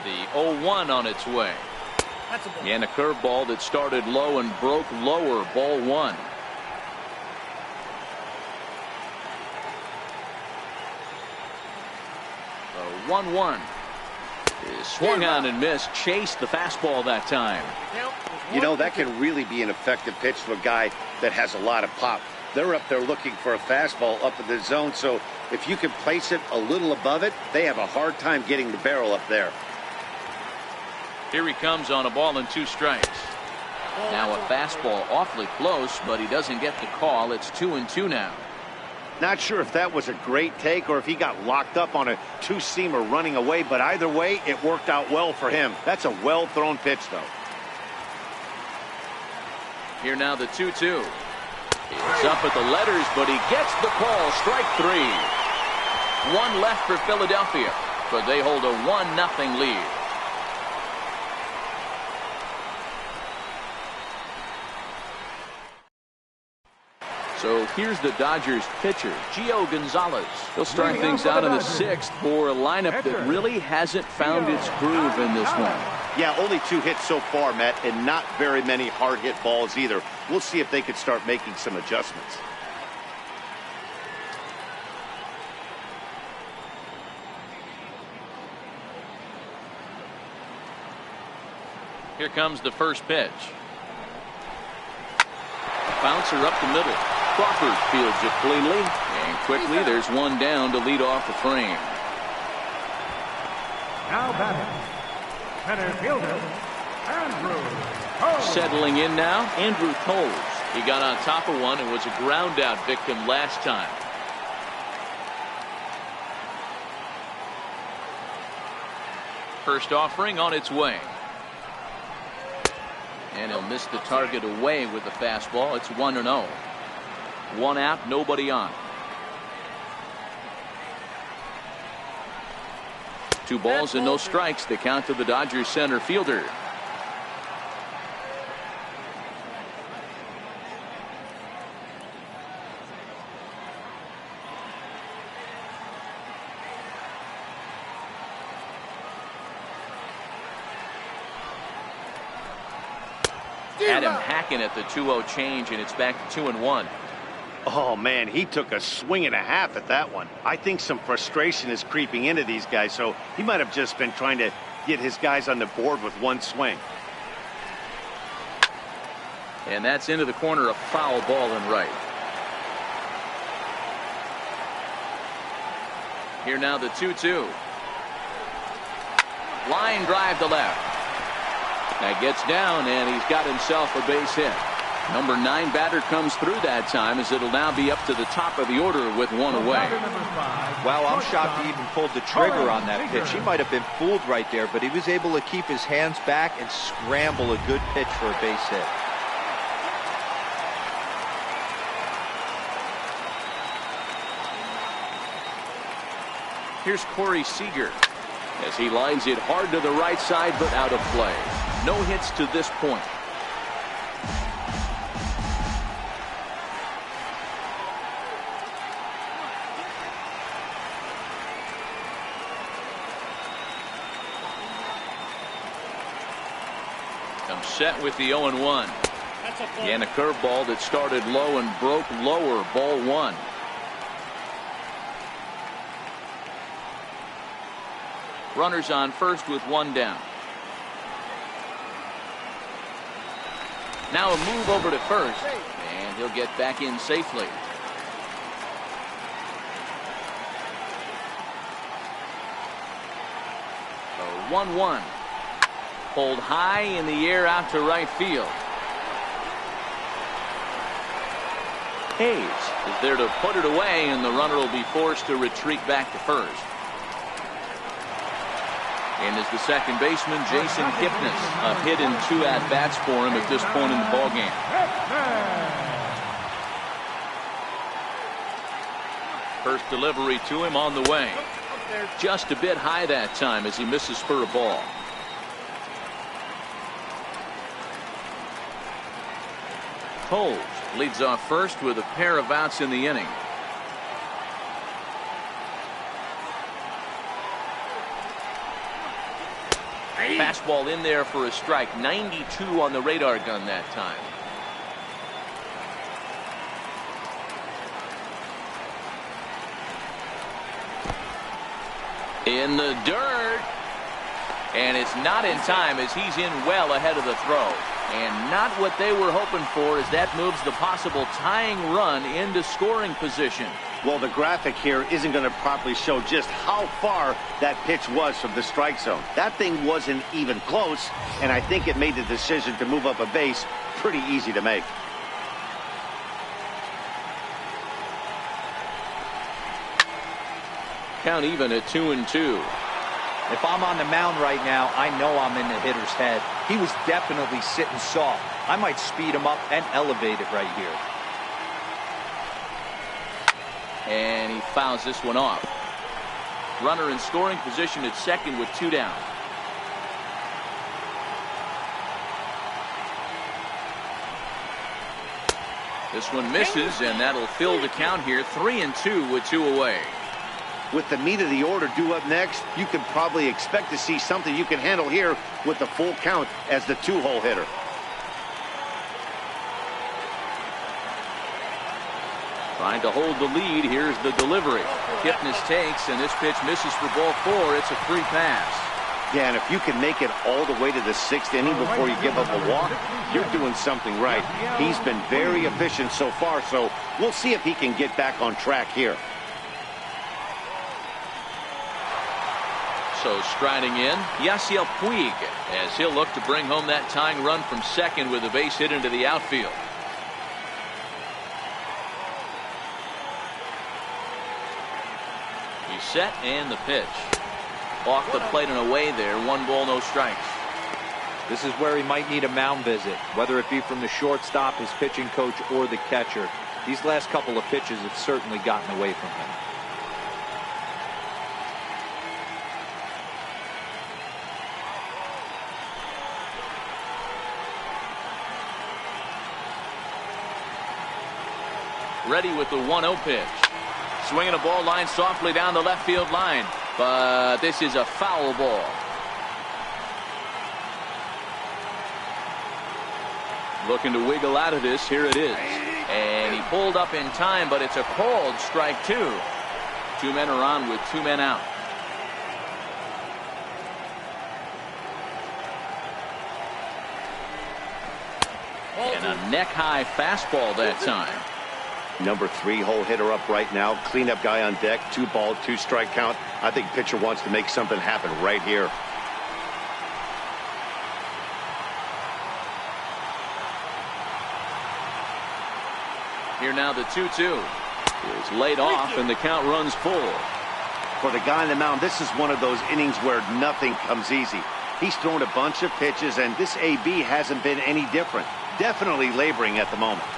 The 0-1 on its way. And a curveball that started low and broke lower. Ball 1. The 1-1 is swung on and missed. Chased the fastball that time. You know, that can really be an effective pitch to a guy that has a lot of pop. They're up there looking for a fastball up in the zone, so if you can place it a little above it, they have a hard time getting the barrel up there. Here he comes on a ball and 2 strikes. Now a fastball awfully close, but he doesn't get the call. It's 2-2 now. Not sure if that was a great take or if he got locked up on a 2-seamer running away, but either way, it worked out well for him. That's a well-thrown pitch, though. Here now the 2-2. He's up at the letters, but he gets the call. Strike 3. 1 left for Philadelphia, but they hold a 1-0 lead. So here's the Dodgers pitcher, Gio Gonzalez. He'll start things out in the 6th for a lineup that really hasn't found its groove in this one. Yeah, only 2 hits so far, Matt, and not very many hard hit balls either. We'll see if they can start making some adjustments. Here comes the first pitch. Bouncer up the middle. Crawford fields it cleanly, and quickly there's 1 down to lead off the frame. Now batting, center fielder, Andrew Toles. Settling in now, Andrew Toles. He got on top of one and was a ground out victim last time. First offering on its way. And he'll miss the target away with the fastball. It's 1-0. One out, nobody on. 2 balls and no strikes. The count to the Dodgers center fielder. Adam hacking at the 2-0 change, and it's back to 2-1. Oh, man, he took a swing and a half at that one. I think some frustration is creeping into these guys, so he might have just been trying to get his guys on the board with one swing. And that's into the corner, a foul ball and right. Here now the 2-2. Line drive to left. That gets down, and he's got himself a base hit. Number 9 batter comes through that time, as it'll now be up to the top of the order with one away. Wow, I'm shocked he even pulled the trigger on that pitch. He might have been fooled right there, but he was able to keep his hands back and scramble a good pitch for a base hit. Here's Corey Seager as he lines it hard to the right side, but out of play. No hits to this point. Comes set with the 0-1. And a curveball that started low and broke lower. Ball 1. Runners on first with 1 down. Now a move over to first, and he'll get back in safely. So 1-1. Pulled high in the air out to right field. Hayes is there to put it away, and the runner will be forced to retreat back to first. And as the second baseman, Jason Kipnis, a hit in 2 at-bats for him at this point in the ballgame. First delivery to him on the way. Just a bit high that time as he misses for a ball. Coles leads off first with a pair of outs in the inning. Fastball in there for a strike. 92 on the radar gun that time. In the dirt. And it's not in time as he's in well ahead of the throw. And not what they were hoping for as that moves the possible tying run into scoring position. Well, the graphic here isn't going to properly show just how far that pitch was from the strike zone. That thing wasn't even close, and I think it made the decision to move up a base pretty easy to make. Count even at 2-2. If I'm on the mound right now, I know I'm in the hitter's head. He was definitely sitting soft. I might speed him up and elevate it right here. And he fouls this one off. Runner in scoring position at second with 2 down. This one misses, and that'll fill the count here. 3-2 with 2 away. With the meat of the order due up next, you can probably expect to see something you can handle here with the full count as the 2-hole hitter. Trying to hold the lead. Here's the delivery. Kipnis takes, and this pitch misses for ball 4. It's a free pass. Yeah, and if you can make it all the way to the 6th inning before you give up a walk, you're doing something right. He's been very efficient so far, so we'll see if he can get back on track here. So striding in, Yasiel Puig, as he'll look to bring home that tying run from second with a base hit into the outfield. He's set, and the pitch. Off the plate and away there. 1 ball, no strikes. This is where he might need a mound visit, whether it be from the shortstop, his pitching coach, or the catcher. These last couple of pitches have certainly gotten away from him. Ready with the 1-0 pitch. Swinging a ball line softly down the left field line. But this is a foul ball. Looking to wiggle out of this. Here it is. And he pulled up in time, but it's a called strike 2. 2 men are on with 2 men out. And a neck-high fastball that time. Number 3 hole hitter up right now. Cleanup guy on deck. 2 ball, 2 strike count. I think pitcher wants to make something happen right here. Here now the 2-2 is laid off and the count runs full. For the guy on the mound, this is one of those innings where nothing comes easy. He's thrown a bunch of pitches, and this AB hasn't been any different. Definitely laboring at the moment.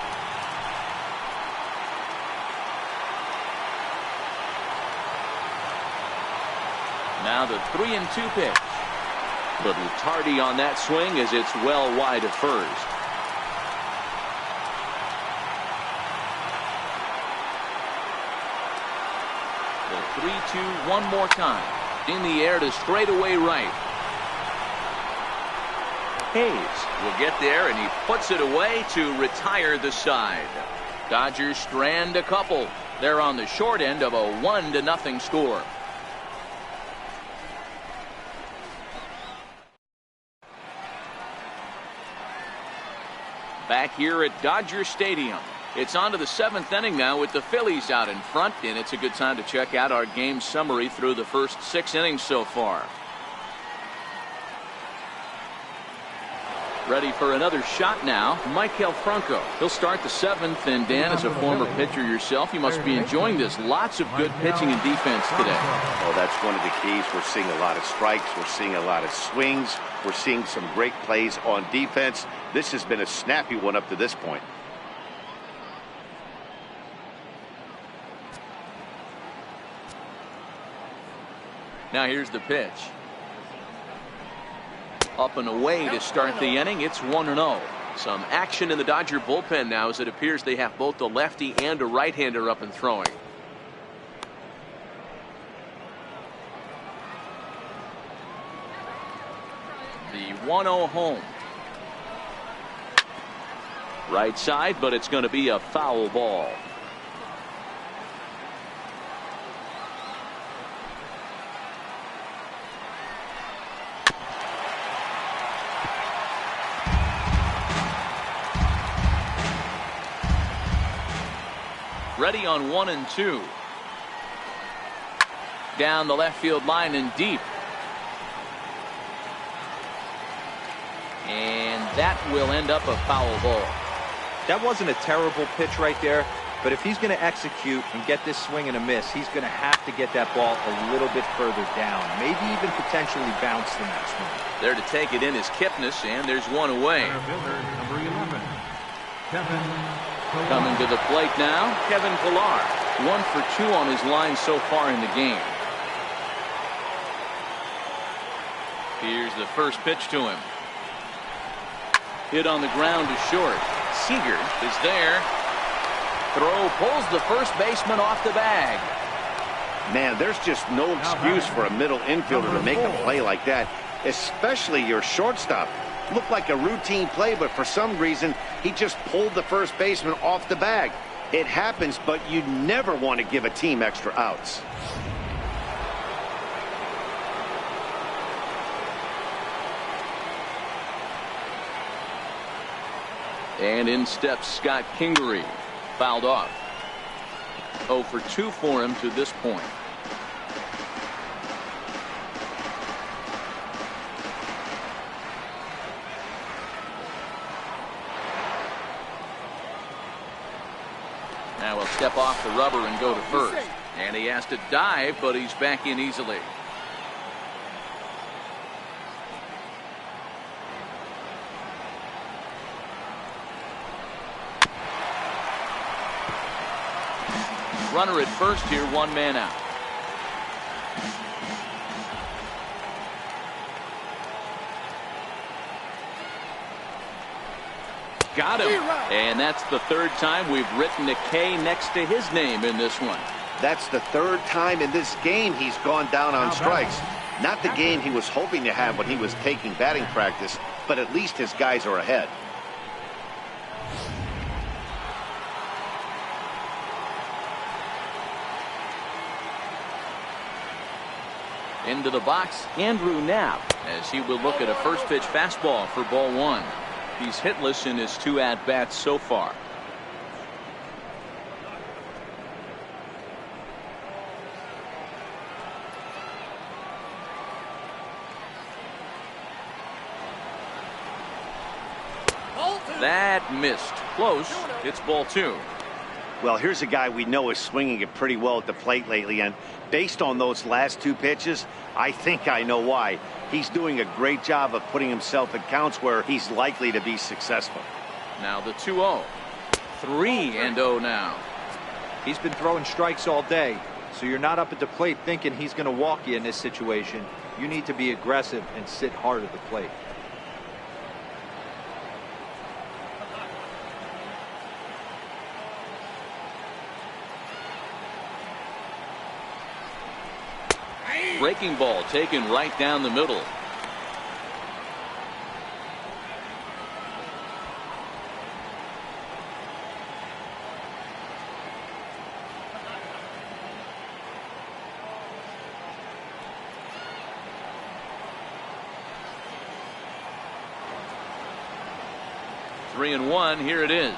Now the 3-2 pitch. Little tardy on that swing as it's well wide of first. The 3-2 one more time. In the air to straightaway right. Hayes will get there, and he puts it away to retire the side. Dodgers strand a couple. They're on the short end of a 1-0 score. Back here at Dodger Stadium. It's on to the 7th inning now with the Phillies out in front, and it's a good time to check out our game summary through the first 6 innings so far. Ready for another shot now, Maikel Franco. He'll start the 7th, and Dan, as a former pitcher yourself, you must be enjoying this. Lots of good pitching and defense today. Oh, that's one of the keys. We're seeing a lot of strikes. We're seeing a lot of swings. We're seeing some great plays on defense. This has been a snappy one up to this point. Now here's the pitch. Up and away to start the inning. It's 1-0. Some action in the Dodger bullpen now, as it appears they have both a lefty and a right-hander up and throwing. The 1-0 home. Right side, but it's going to be a foul ball. Ready on 1-2. Down the left field line and deep. And that will end up a foul ball. That wasn't a terrible pitch right there, but if he's going to execute and get this swing and a miss, he's going to have to get that ball a little bit further down, maybe even potentially bounce the next one. There to take it in is Kipnis, and there's one away. Number 11, Kevin. Coming to the plate now, Kevin Pillar. 1 for 2 on his line so far in the game. Here's the first pitch to him. Hit on the ground to short. Seager is there. Throw pulls the first baseman off the bag. Man, there's just no excuse for a middle infielder to make a play like that, especially your shortstop. Looked like a routine play, but for some reason, he just pulled the first baseman off the bag. It happens, but you never want to give a team extra outs. And in steps Scott Kingery. Fouled off. 0 for 2 for him to this point. Now he'll step off the rubber and go to first. And he has to dive, but he's back in easily. Runner at first here, one man out. Got him. And that's the third time we've written a K next to his name in this one. That's the third time in this game he's gone down on strikes. Not the game he was hoping to have when he was taking batting practice, but at least his guys are ahead. Into the box, Andrew Knapp, as he will look at a first pitch fastball for ball one. He's hitless in his 2 at-bats so far. That missed. Close. It's ball 2. Well, here's a guy we know is swinging it pretty well at the plate lately, and based on those last 2 pitches, I think I know why. He's doing a great job of putting himself in counts where he's likely to be successful. Now the 2-0. 3-0 now. He's been throwing strikes all day, so you're not up at the plate thinking he's going to walk you in this situation. You need to be aggressive and sit hard at the plate. Breaking ball taken right down the middle. Three and one. Here it is.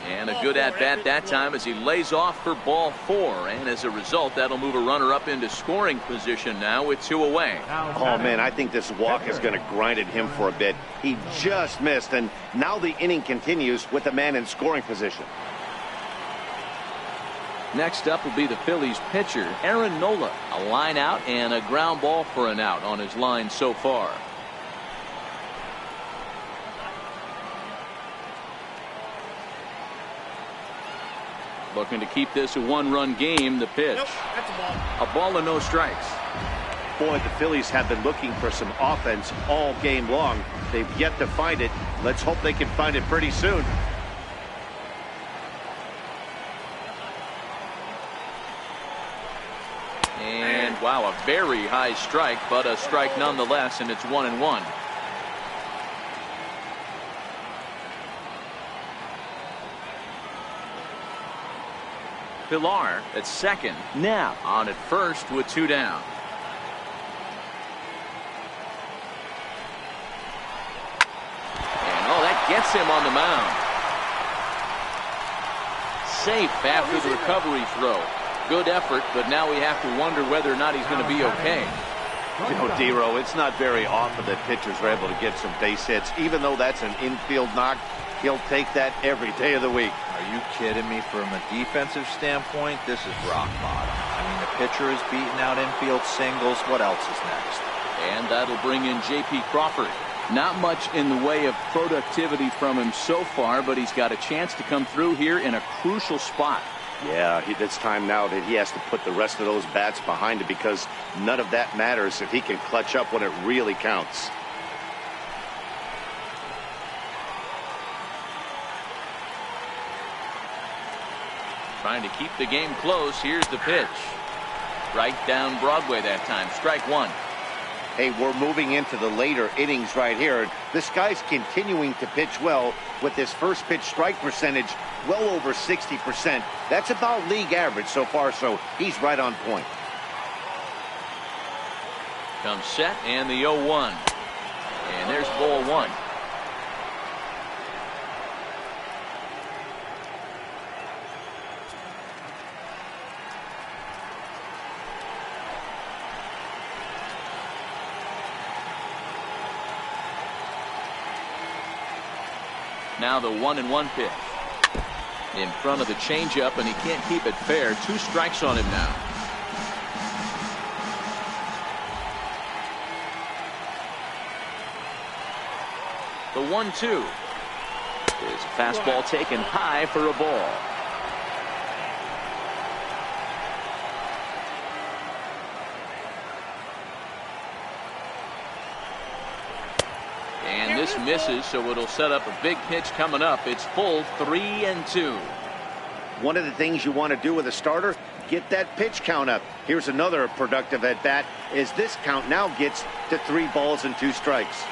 And a good at-bat that time as he lays off for ball 4. And as a result, that'll move a runner up into scoring position now with 2 away. Oh, man, I think this walk is going to grind at him for a bit. He just missed, and now the inning continues with the man in scoring position. Next up will be the Phillies pitcher, Aaron Nola. A line out and a ground ball for an out on his line so far. Looking to keep this a 1-run game. The pitch. Nope, that's a ball. A ball and no strikes. Boy, the Phillies have been looking for some offense all game long. They've yet to find it. Let's hope they can find it pretty soon. And wow, a very high strike, but a strike nonetheless, and it's 1-1. Pilar at second. Now on at first with 2 down. And oh, that gets him on the mound. Safe after the recovery throw. Good effort, but now we have to wonder whether or not he's going to be okay. You know, Dero, it's not very often that pitchers are able to get some base hits. Even though that's an infield knock, he'll take that every day of the week. Are you kidding me? From a defensive standpoint, this is rock bottom. I mean, the pitcher is beating out infield singles. What else is next? And that'll bring in J.P. Crawford. Not much in the way of productivity from him so far, but he's got a chance to come through here in a crucial spot. Yeah, it's time now that he has to put the rest of those bats behind it, because none of that matters if he can clutch up when it really counts. Trying to keep the game close. Here's the pitch. Right down Broadway that time. Strike 1. Hey, we're moving into the later innings right here. This guy's continuing to pitch well with his first pitch strike percentage well over 60%. That's about league average so far, so he's right on point. Comes set and the 0-1. And there's ball 1. Now the 1-1 pitch. In front of the changeup, and he can't keep it fair. 2 strikes on him now. The 1-2 is a fastball taken high for a ball. this misses, so it'll set up a big pitch coming up. It's full 3-2. One of the things you want to do with a starter, get that pitch count up. Here's another productive at bat as this count now gets to 3 balls and 2 strikes.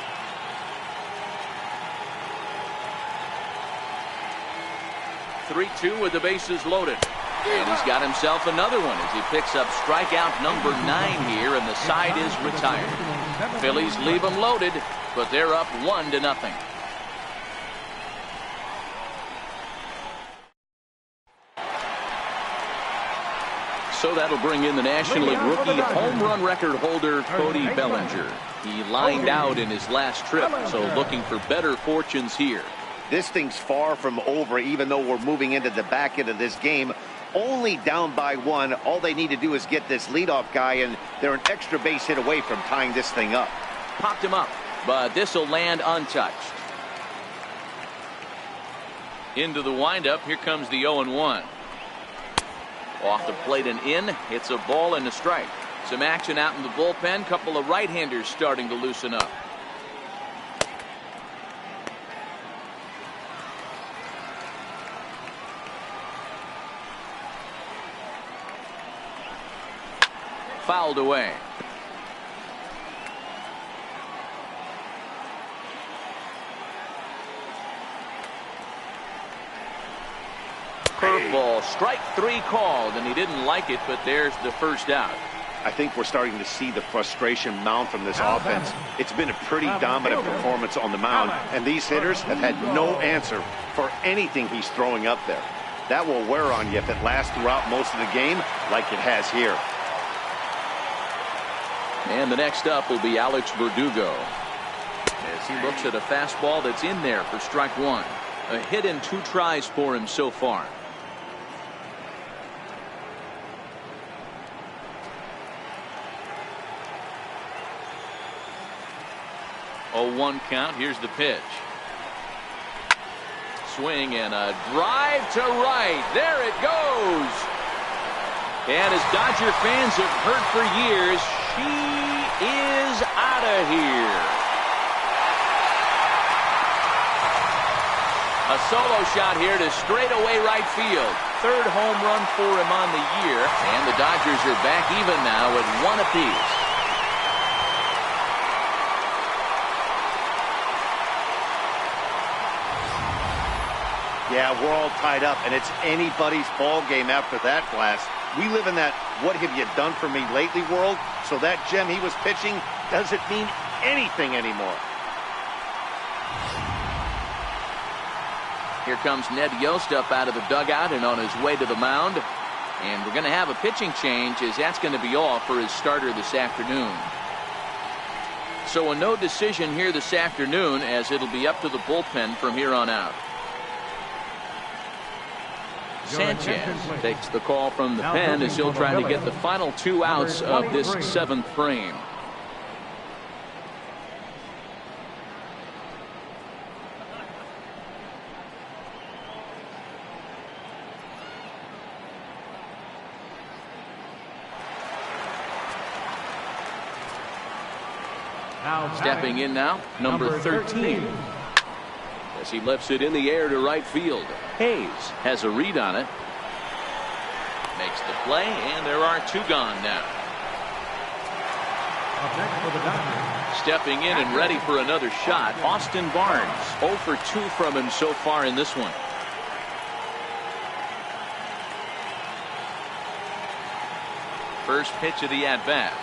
Three-two with the bases loaded. And he's got himself another one as he picks up strikeout number 9 here, and the side is retired. Phillies leave them loaded, but they're up 1-0. So that'll bring in the National League rookie home run record holder Cody Bellinger. He lined out in his last trip, so looking for better fortunes here. This thing's far from over, even though we're moving into the back end of this game. Only down by 1. All they need to do is get this leadoff guy, and they're an extra base hit away from tying this thing up. Popped him up, but this will land untouched. Into the windup. Here comes the 0-1. Off the plate and in. It's a ball and a strike. Some action out in the bullpen. Couple of right-handers starting to loosen up. Fouled away. Curveball, strike 3 called, and he didn't like it, but there's the first out. I think we're starting to see the frustration mount from this offense. It's been a pretty dominant performance on the mound, and these hitters have had no answer for anything he's throwing up there. That will wear on you if it lasts throughout most of the game like it has here. And the next up will be Alex Verdugo as he looks at a fastball that's in there for strike 1. A hit in 2 tries for him so far. 0-1 count. Here's the pitch. Swing and a drive to right. There it goes. And as Dodger fans have heard for years, she is out of here. A solo shot here to straightaway right field. 3rd home run for him on the year. And the Dodgers are back even now at 1 apiece. Yeah, we're all tied up, and it's anybody's ball game after that blast. We live in that "what have you done for me lately" world, so that gem he was pitching doesn't mean anything anymore. Here comes Ned Yost up out of the dugout and on his way to the mound. And we're going to have a pitching change, as that's going to be all for his starter this afternoon. So a no decision here this afternoon, as it'll be up to the bullpen from here on out. Sanchez takes the call from the pen as he'll try to get the final 2 outs of this 7th frame. Stepping in now, number 13. As he lifts it in the air to right field. Hayes has a read on it. Makes the play, and there are 2 gone now. Stepping in and ready for another shot, Austin Barnes. 0 for 2 from him so far in this one. First pitch of the at-bat.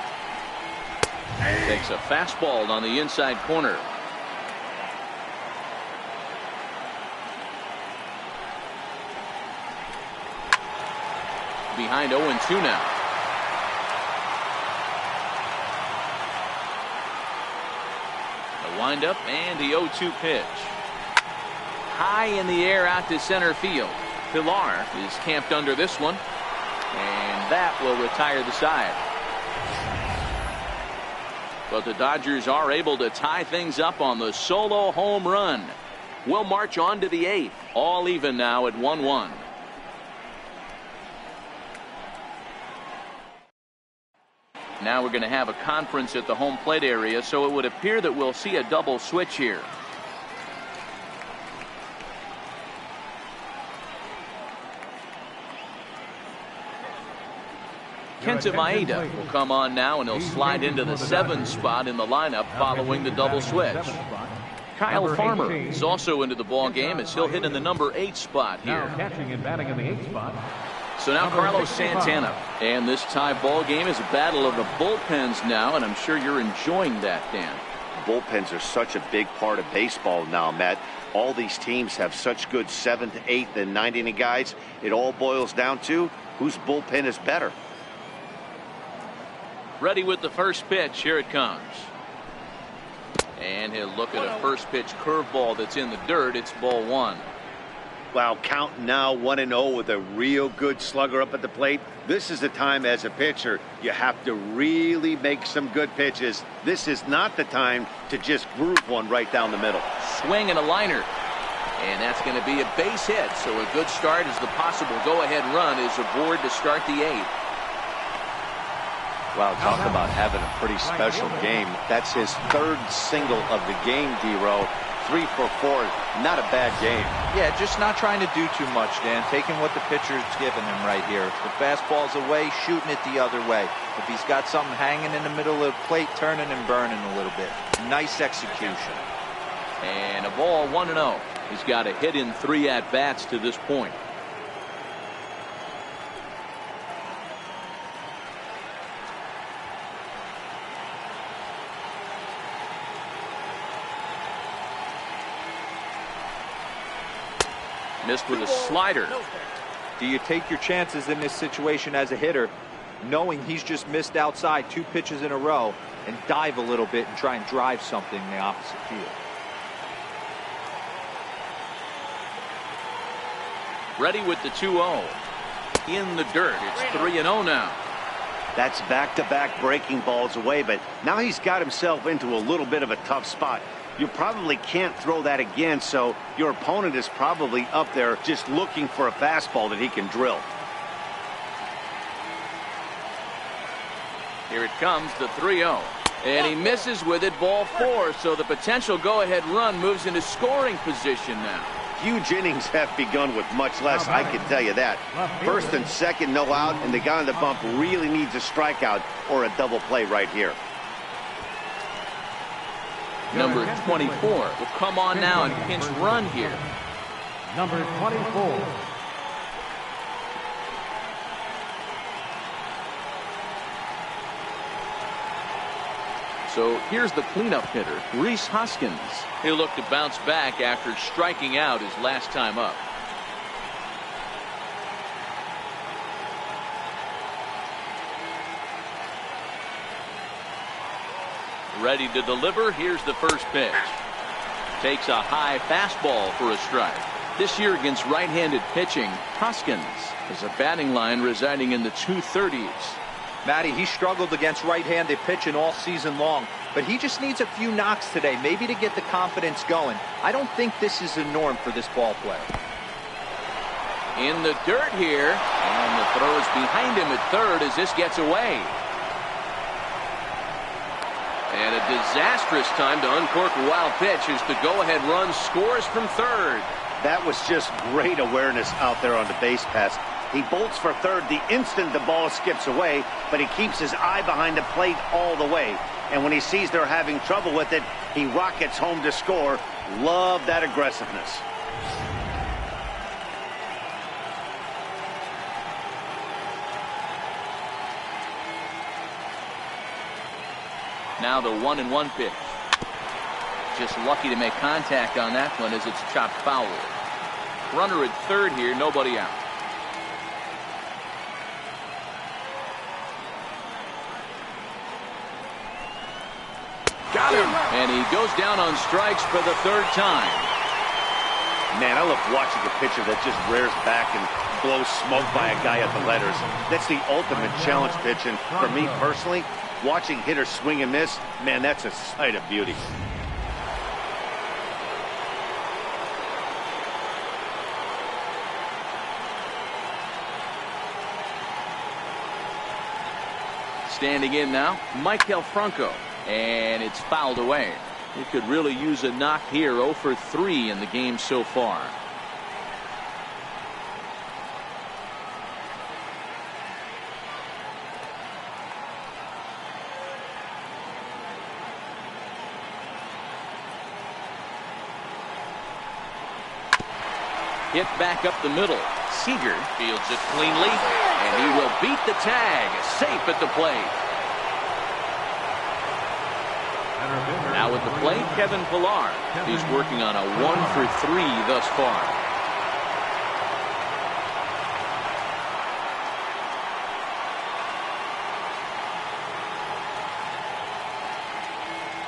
Takes a fastball on the inside corner. Behind 0-2 now. The windup and the 0-2 pitch. High in the air out to center field. Pilar is camped under this one, and that will retire the side. But the Dodgers are able to tie things up on the solo home run. We'll march on to the 8th. All even now at 1-1. Now we're going to have a conference at the home plate area, so it would appear that we'll see a double switch here. Kenta Maeda will come on now, and he'll slide into the 7 spot in the lineup following the double switch. Kyle Farmer is also into the ball game as he'll hit in the number 8 spot here. Catching and batting in the 8th spot. So now Carlos Santana, and this tie ball game is a battle of the bullpens now, and I'm sure you're enjoying that, Dan. Bullpens are such a big part of baseball now, Matt. All these teams have such good 7th, 8th, and 9th inning guys. It all boils down to whose bullpen is better. Ready with the first pitch. Here it comes. And he'll look at a first pitch curveball that's in the dirt. It's ball 1. Wow, counting now 1-0 with a real good slugger up at the plate. This is the time as a pitcher you have to really make some good pitches. This is not the time to just group one right down the middle. Swing and a liner. And that's going to be a base hit. So a good start as the possible go-ahead run is aboard to start the 8th. Wow, talk about having a pretty special game. That's his 3rd single of the game, D-Row. 3 for 4, not a bad game. Yeah, just not trying to do too much, Dan. Taking what the pitcher's giving him right here. If the fastball's away, shooting it the other way. If he's got something hanging in the middle of the plate, turning and burning a little bit. Nice execution. And a ball 1-0. He's got a hit in 3 at-bats to this point. Missed with a slider. Do you take your chances in this situation as a hitter, knowing he's just missed outside 2 pitches in a row, and dive a little bit and try and drive something in the opposite field? Ready with the 2-0. In the dirt. It's 3-0 now. That's back-to-back breaking balls away, but now he's got himself into a little bit of a tough spot. You probably can't throw that again, so your opponent is probably up there just looking for a fastball that he can drill. Here it comes, the 3-0. And he misses with it, ball 4. So the potential go-ahead run moves into scoring position now. Huge innings have begun with much less, I can tell you that. 1st and 2nd, no out, and the guy on the bump really needs a strikeout or a double play right here. Number 24 will come on now and pinch run here. Number 24. So here's the cleanup hitter, Rhys Hoskins. He'll look to bounce back after striking out his last time up. Ready to deliver. Here's the first pitch. Takes a high fastball for a strike. This year against right-handed pitching, Hoskins has a batting line residing in the 230s. Matty, he struggled against right-handed pitching all season long, but he just needs a few knocks today, maybe to get the confidence going. I don't think this is the norm for this ball player. In the dirt here, and the throw is behind him at 3rd as this gets away. And a disastrous time to uncork a wild pitch as the go-ahead run scores from 3rd. That was just great awareness out there on the base pass. He bolts for 3rd the instant the ball skips away, but he keeps his eye behind the plate all the way. And when he sees they're having trouble with it, he rockets home to score. Love that aggressiveness. Now the 1-1 pitch. Just lucky to make contact on that one as it's chopped foul. Runner at 3rd here, nobody out. Got him! And he goes down on strikes for the 3rd time. Man, I love watching a pitcher that just rears back and blows smoke by a guy at the letters. That's the ultimate challenge pitch, and for me personally, watching hitters swing and miss, man, that's a sight of beauty. Standing in now, Maikel Franco. And it's fouled away. He could really use a knock here. 0 for 3 in the game so far. Hit back up the middle. Seager fields it cleanly, and he will beat the tag. Safe at the plate. Now at the plate, Kevin Pillar. He's working on a 1-for-3 thus far.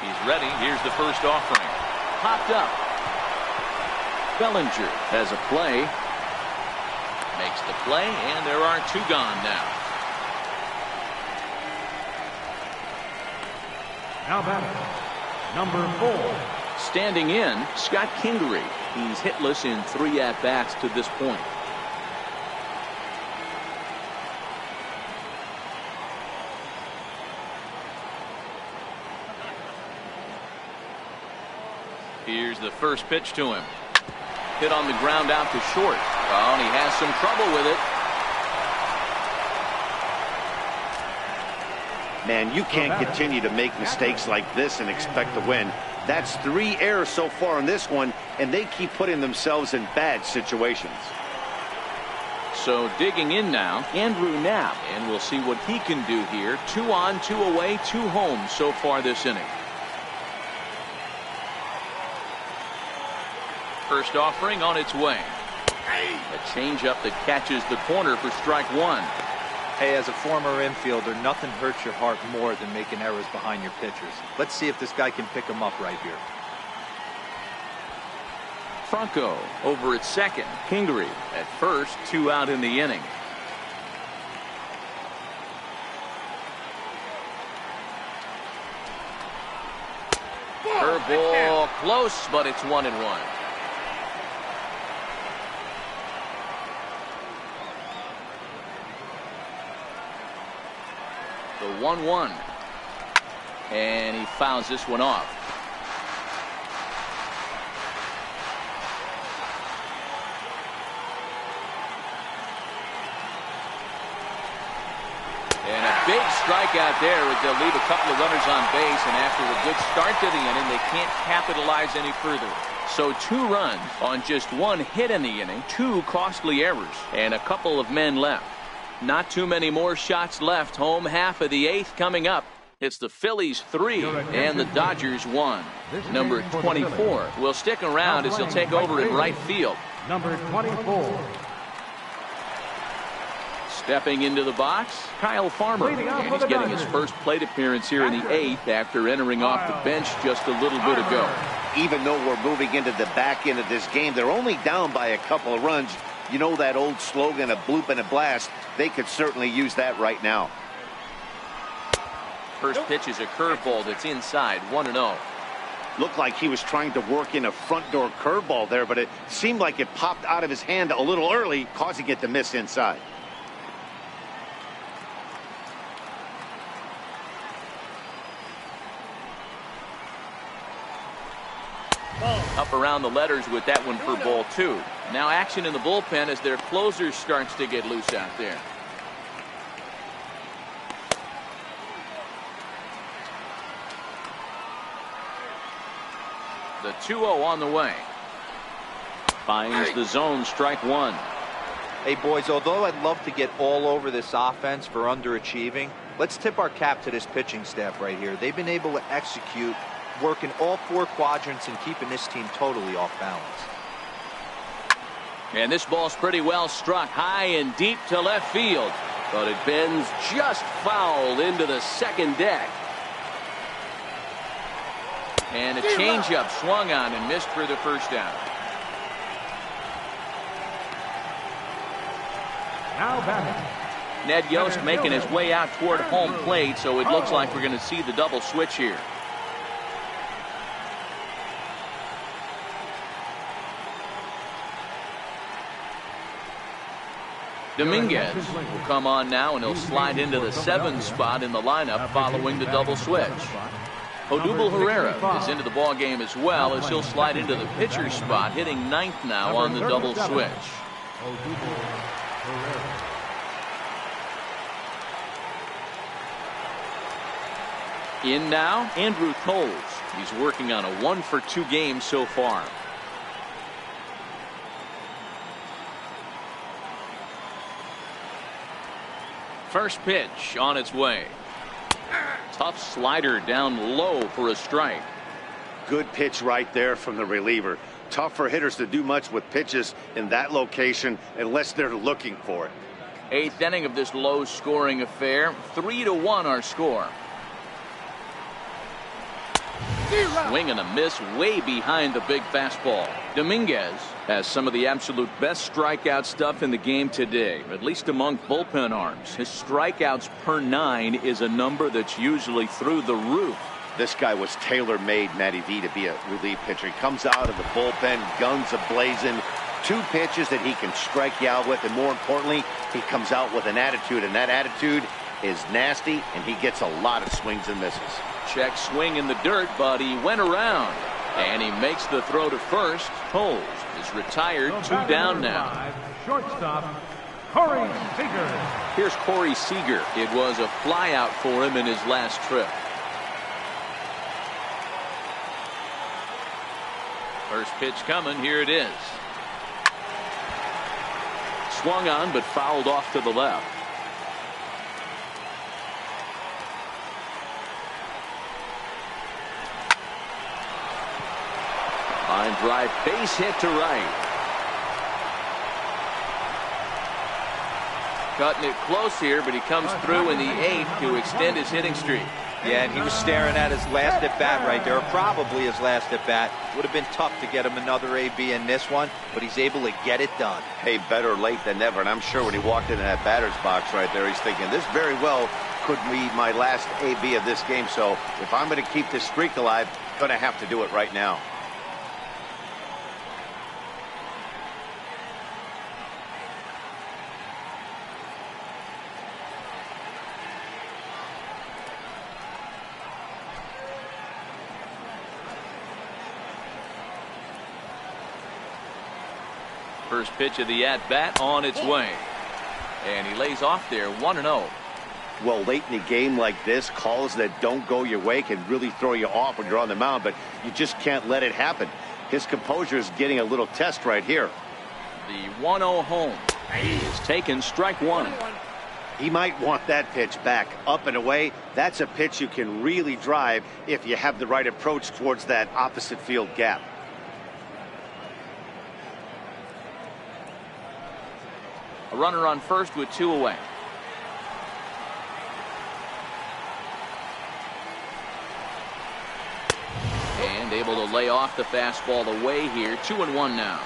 He's ready. Here's the first offering. Popped up. Bellinger has a play. Makes the play, and there are 2 gone now. Now batting, number 4. Standing in, Scott Kingery. He's hitless in 3 at-bats to this point. Here's the first pitch to him. Hit on the ground out to short. Oh, and he has some trouble with it. Man, you can't continue to make mistakes like this and expect to win. That's 3 errors so far in this one, and they keep putting themselves in bad situations. So digging in now, Andrew Knapp, and we'll see what he can do here. 2 on, 2 away, 2 home so far this inning. First offering on its way. A changeup that catches the corner for strike 1. Hey, as a former infielder, nothing hurts your heart more than making errors behind your pitchers. Let's see if this guy can pick them up right here. Franco over at second. Kingery at first. 2 out in the inning. Curveball close, but it's 1-1. The 1-1, and he fouls this one off. And a big strikeout there as they'll leave a couple of runners on base, and after a good start to the inning, they can't capitalize any further. So 2 runs on just 1 hit in the inning, 2 costly errors, and a couple of men left. Not too many more shots left. Home half of the 8th coming up. It's the Phillies 3 and the Dodgers 1. Number 24 will stick around as he'll take over in right field. Number 24. Stepping into the box, Kyle Farmer. And he's getting his first plate appearance here in the 8th after entering off the bench just a little bit ago. Even though we're moving into the back end of this game, they're only down by a couple of runs. You know that old slogan, a bloop and a blast. They could certainly use that right now. First pitch is a curveball that's inside, 1-0. Looked like he was trying to work in a front door curveball there, but it seemed like it popped out of his hand a little early, causing it to miss inside. Up around the letters with that one for ball 2. Now action in the bullpen as their closer starts to get loose out there. The 2-0 on the way. Finds the zone, strike 1. Hey, boys, although I'd love to get all over this offense for underachieving, let's tip our cap to this pitching staff right here. They've been able to execute, working all 4 quadrants and keeping this team totally off balance. And this ball's pretty well struck high and deep to left field, but it bends just foul into the second deck. And a changeup swung on and missed for the first down. Now batting, Ned Yost making his way out toward home plate, so it looks like we're going to see the double switch here. Dominguez will come on now, and he'll slide into the 7 spot in the lineup following the double switch. Odubel Herrera is into the ball game as well, as he'll slide into the pitcher spot, hitting 9th now on the double switch. In now, Andrew Toles. He's working on a 1-for-2 game so far. First pitch on its way. Tough slider down low for a strike. Good pitch right there from the reliever. Tough for hitters to do much with pitches in that location unless they're looking for it. Eighth inning of this low scoring affair. 3-1 our score. Swing and a miss way behind the big fastball. Dominguez has some of the absolute best strikeout stuff in the game today, at least among bullpen arms. His strikeouts per 9 is a number that's usually through the roof. This guy was tailor-made, Matty V, to be a relief pitcher. He comes out of the bullpen, guns a-blazing, 2 pitches that he can strike you out with, and more importantly, he comes out with an attitude, and that attitude is nasty, and he gets a lot of swings and misses. Check swing in the dirt, but he went around, and he makes the throw to first. Holds is retired. 2 down now. Shortstop, Corey Seager. Here's Corey Seager. It was a flyout for him in his last trip. First pitch coming. Here it is. Swung on, but fouled off to the left. Line drive, base hit to right. Cutting it close here, but he comes through in the 8th to extend his hitting streak. Yeah, and he was staring at his last at bat right there, or probably his last at bat. Would have been tough to get him another AB in this one, but he's able to get it done. Hey, better late than never, and I'm sure when he walked into that batter's box right there, he's thinking, this very well could be my last AB of this game, so if I'm going to keep this streak alive, I'm going to have to do it right now. First pitch of the at-bat on its way. And he lays off there, 1-0. Well, late in a game like this, calls that don't go your way can really throw you off when you're on the mound, but you just can't let it happen. His composure is getting a little test right here. The 1-0 home is taken, strike 1. He might want that pitch back, up and away. That's a pitch you can really drive if you have the right approach towards that opposite field gap. A runner on first with 2 away. And able to lay off the fastball away here. 2-1 now.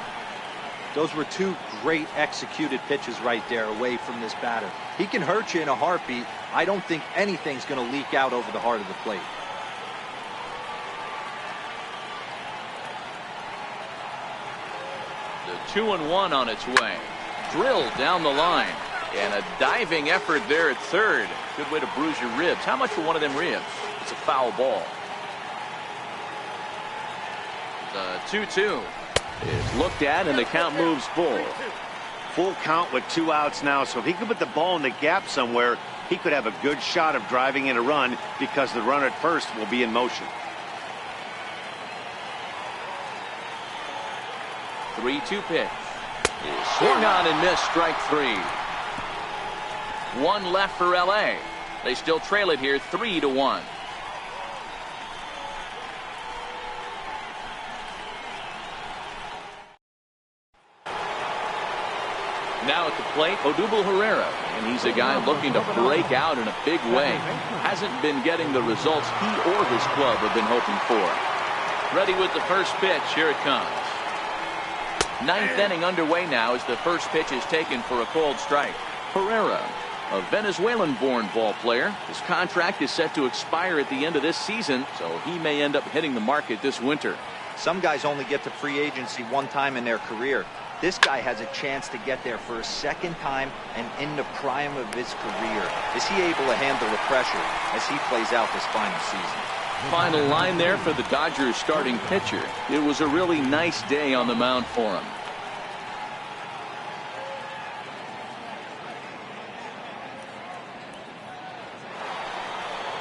Those were 2 great executed pitches right there away from this batter. He can hurt you in a heartbeat. I don't think anything's going to leak out over the heart of the plate. The 2-1 on its way. Drilled down the line, and a diving effort there at third. Good way to bruise your ribs. How much for one of them ribs? It's a foul ball. The 2-2 is looked at, and the count moves full. Full count with 2 outs now, so if he could put the ball in the gap somewhere, he could have a good shot of driving in a run because the runner at first will be in motion. 3-2 pitch. Is swung on and missed, strike 3. 1 left for LA. They still trail it here, 3-1. Now at the plate, Odubel Herrera, and he's a guy looking to break out in a big way. Hasn't been getting the results he or his club have been hoping for. Ready with the first pitch. Here it comes. 9th inning underway now as the first pitch is taken for a called strike. Herrera, a Venezuelan-born ball player. His contract is set to expire at the end of this season, so he may end up hitting the market this winter. Some guys only get to free agency 1 time in their career. This guy has a chance to get there for a 2nd time and in the prime of his career. Is he able to handle the pressure as he plays out this final season? Final line there for the Dodgers starting pitcher. It was a really nice day on the mound for him.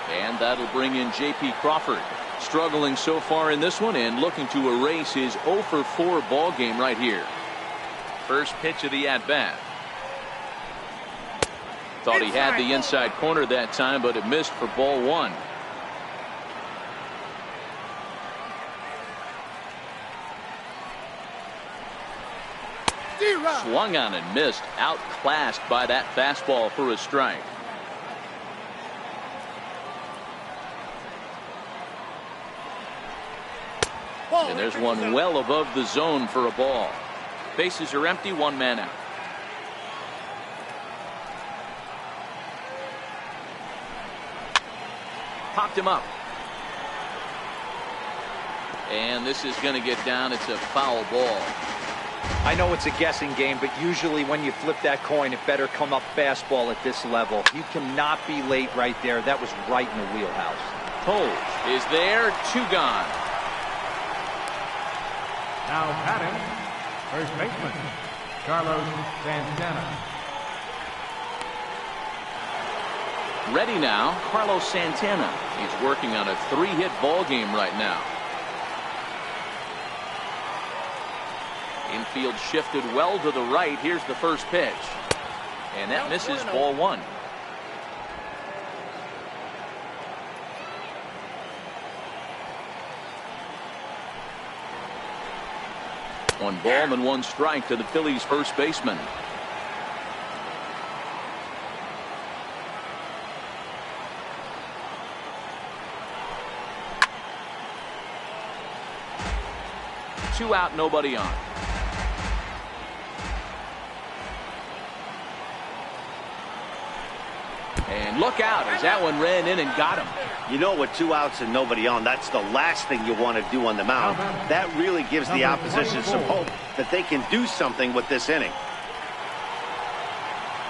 And that'll bring in J.P. Crawford. Struggling so far in this one and looking to erase his 0-for-4 ball game right here. First pitch of the at-bat. Thought he had the inside corner that time, but it missed for ball one. Swung on and missed. Outclassed by that fastball for a strike. And there's one well above the zone for a ball. Bases are empty, one man out. Popped him up. And this is going to get down. It's a foul ball. I know it's a guessing game, but usually when you flip that coin, it better come up fastball at this level. You cannot be late right there. That was right in the wheelhouse. Pole is there, two gone. Now batting, first baseman, Carlos Santana. Ready now, Carlos Santana. He's working on a 3-hit ball game right now. Infield shifted well to the right. Here's the first pitch. And that misses, ball one. One ball and one strike to the Phillies first baseman. Two out, nobody on. And look out as that one ran in and got him. You know, with 2 outs and nobody on, that's the last thing you want to do on the mound. That really gives the opposition some hope that they can do something with this inning.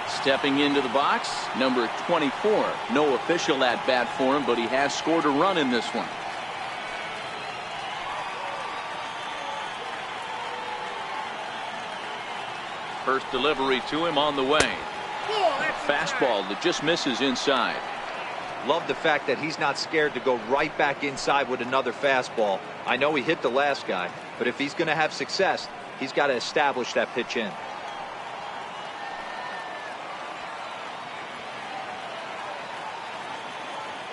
Stepping into the box, number 24. No official at bat for him, but he has scored a run in this one. First delivery to him on the way. Fastball that just misses inside. Love the fact that he's not scared to go right back inside with another fastball. I know he hit the last guy, but if he's going to have success, he's got to establish that pitch in.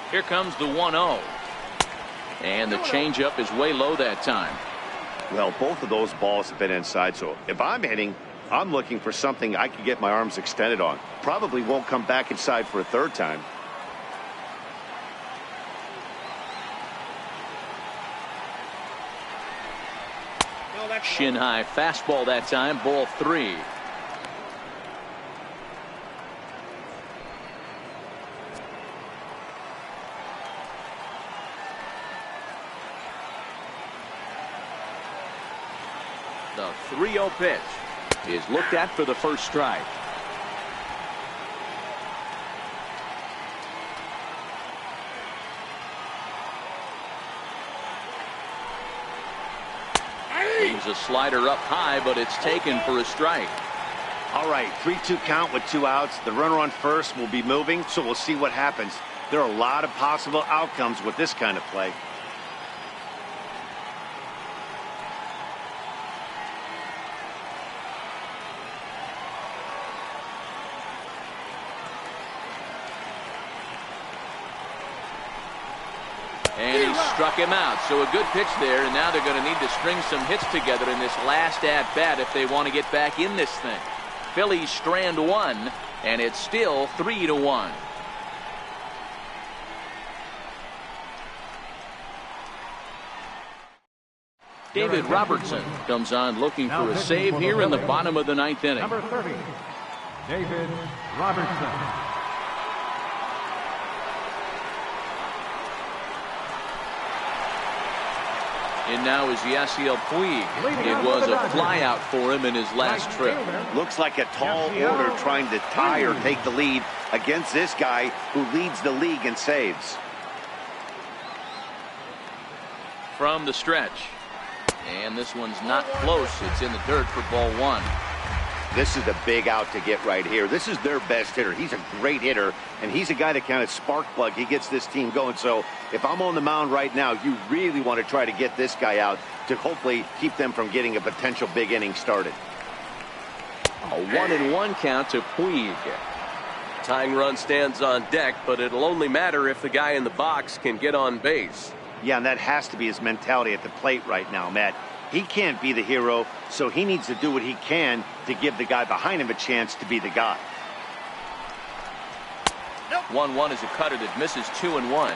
Here comes the 1-0. And the changeup is way low that time. Well, both of those balls have been inside, so if I'm hitting, I'm looking for something I can get my arms extended on. Probably won't come back inside for a third time. Shin high fastball that time, ball 3. The 3-0 pitch is looked at for the first strike. Leaves a slider up high, but it's taken for a strike. All right, 3-2 count with 2 outs. The runner on first will be moving, so we'll see what happens. There are a lot of possible outcomes with this kind of play. And he struck him out. So a good pitch there, and now they're going to need to string some hits together in this last at-bat if they want to get back in this thing. Phillies strand one, and it's still 3-1. David Robertson comes on looking for a save here in the bottom of the 9th inning. Number 30, David Robertson. And now is Yasiel Puig. It was a flyout for him in his last trip. Looks like a tall order trying to tie or take the lead against this guy who leads the league in saves. From the stretch. And this one's not close. It's in the dirt for ball 1. This is a big out to get right here. This is their best hitter. He's a great hitter, and he's a guy that kind of spark plug. He gets this team going. So if I'm on the mound right now, you really want to try to get this guy out to hopefully keep them from getting a potential big inning started. A 1-1 count to Puig. Tying run stands on deck, but it'll only matter if the guy in the box can get on base. Yeah, and that has to be his mentality at the plate right now, Matt. He can't be the hero, so he needs to do what he can to give the guy behind him a chance to be the guy. 1-1 is a cutter that misses 2-1.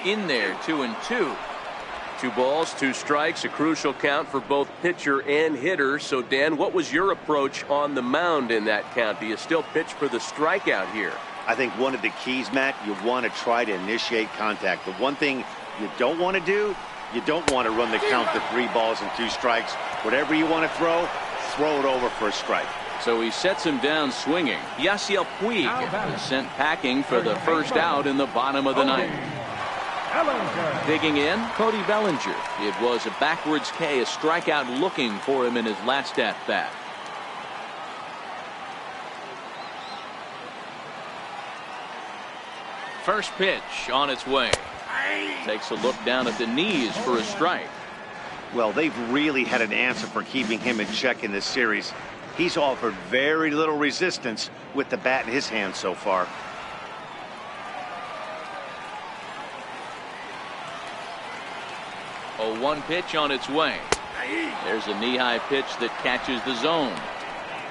In there, 2-2. 2 balls, 2 strikes, a crucial count for both pitcher and hitter. So, Dan, what was your approach on the mound in that count? Do you still pitch for the strikeout here? I think one of the keys, Matt, you want to try to initiate contact. The one thing you don't want to do, you don't want to run the count to 3 balls and 2 strikes. Whatever you want to throw it over for a strike. So he sets him down swinging. Yasiel Puig is sent packing for the first out in the bottom of the ninth. Digging in, Cody Bellinger. It was a backwards K, a strikeout looking for him in his last at-bat. First pitch on its way. Takes a look down at the knees for a strike. Well, they've really had an answer for keeping him in check in this series. He's offered very little resistance with the bat in his hand so far. A 1 pitch on its way. There's a knee-high pitch that catches the zone.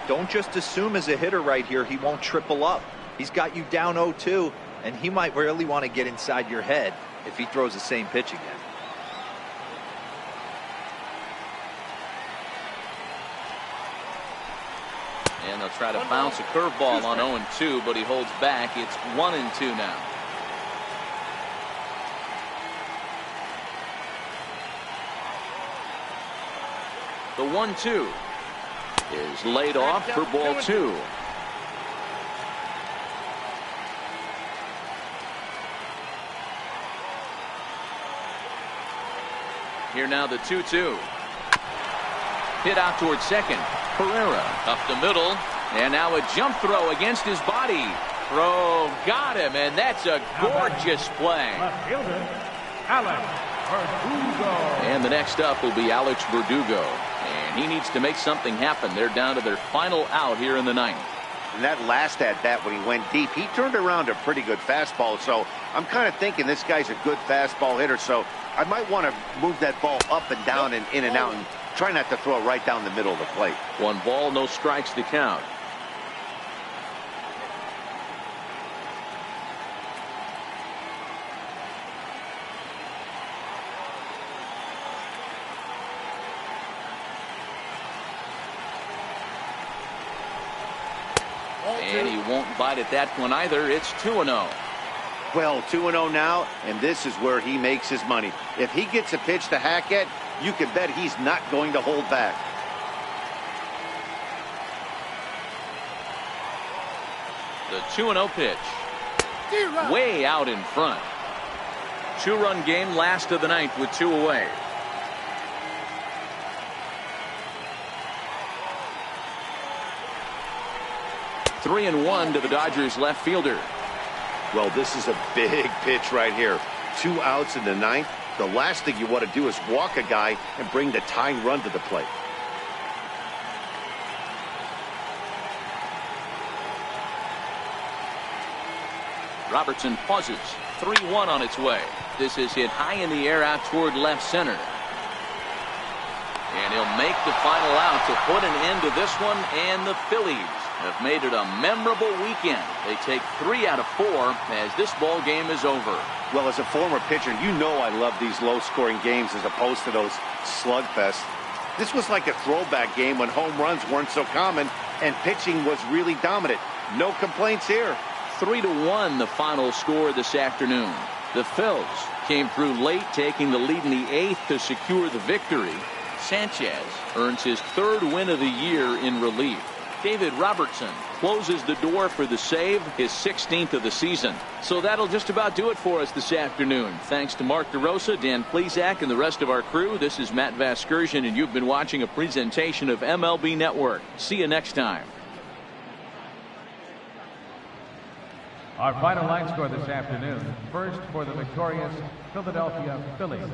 Don't just assume as a hitter right here he won't triple up. He's got you down 0-2, and he might really want to get inside your head if he throws the same pitch again. And they'll try to bounce a curveball on 0-2, but he holds back. It's 1-2 now. The 1-2 is laid off for ball 2. Here now the 2-2. Hit out towards second. Pereira up the middle, and now a jump throw against his body. Throw got him, and that's a gorgeous play. Left fielder, Alex Verdugo. And the next up will be Alex Verdugo, and he needs to make something happen. They're down to their final out here in the ninth. And that last at bat when he went deep, he turned around a pretty good fastball. So I'm kind of thinking this guy's a good fastball hitter. So I might want to move that ball up and down and in and out and try not to throw it right down the middle of the plate. 1 ball, no strikes to count. And he won't bite at that one either. It's 2-0. Well, 2-0 now, and this is where he makes his money. If he gets a pitch to hack at, you can bet he's not going to hold back. The 2-0 pitch. Way out in front. 2-run game, last of the ninth with 2 away. Three and 1 to the Dodgers left fielder. Well, this is a big pitch right here. 2 outs in the ninth. The last thing you want to do is walk a guy and bring the tying run to the plate. Robertson pauses. 3-1 on its way. This is hit high in the air out toward left center. And he'll make the final out to put an end to this one, and the Phillies have made it a memorable weekend. They take 3 out of 4 as this ball game is over. Well, as a former pitcher, you know I love these low-scoring games as opposed to those slugfests. This was like a throwback game when home runs weren't so common and pitching was really dominant. No complaints here. 3-1 the final score this afternoon. The Phillies came through late, taking the lead in the 8th to secure the victory. Sanchez earns his 3rd win of the year in relief. David Robertson closes the door for the save, his 16th of the season. So that'll just about do it for us this afternoon. Thanks to Mark DeRosa, Dan Plesac, and the rest of our crew. This is Matt Vasgersian, and you've been watching a presentation of MLB Network. See you next time. Our final line score this afternoon. First for the victorious Philadelphia Phillies.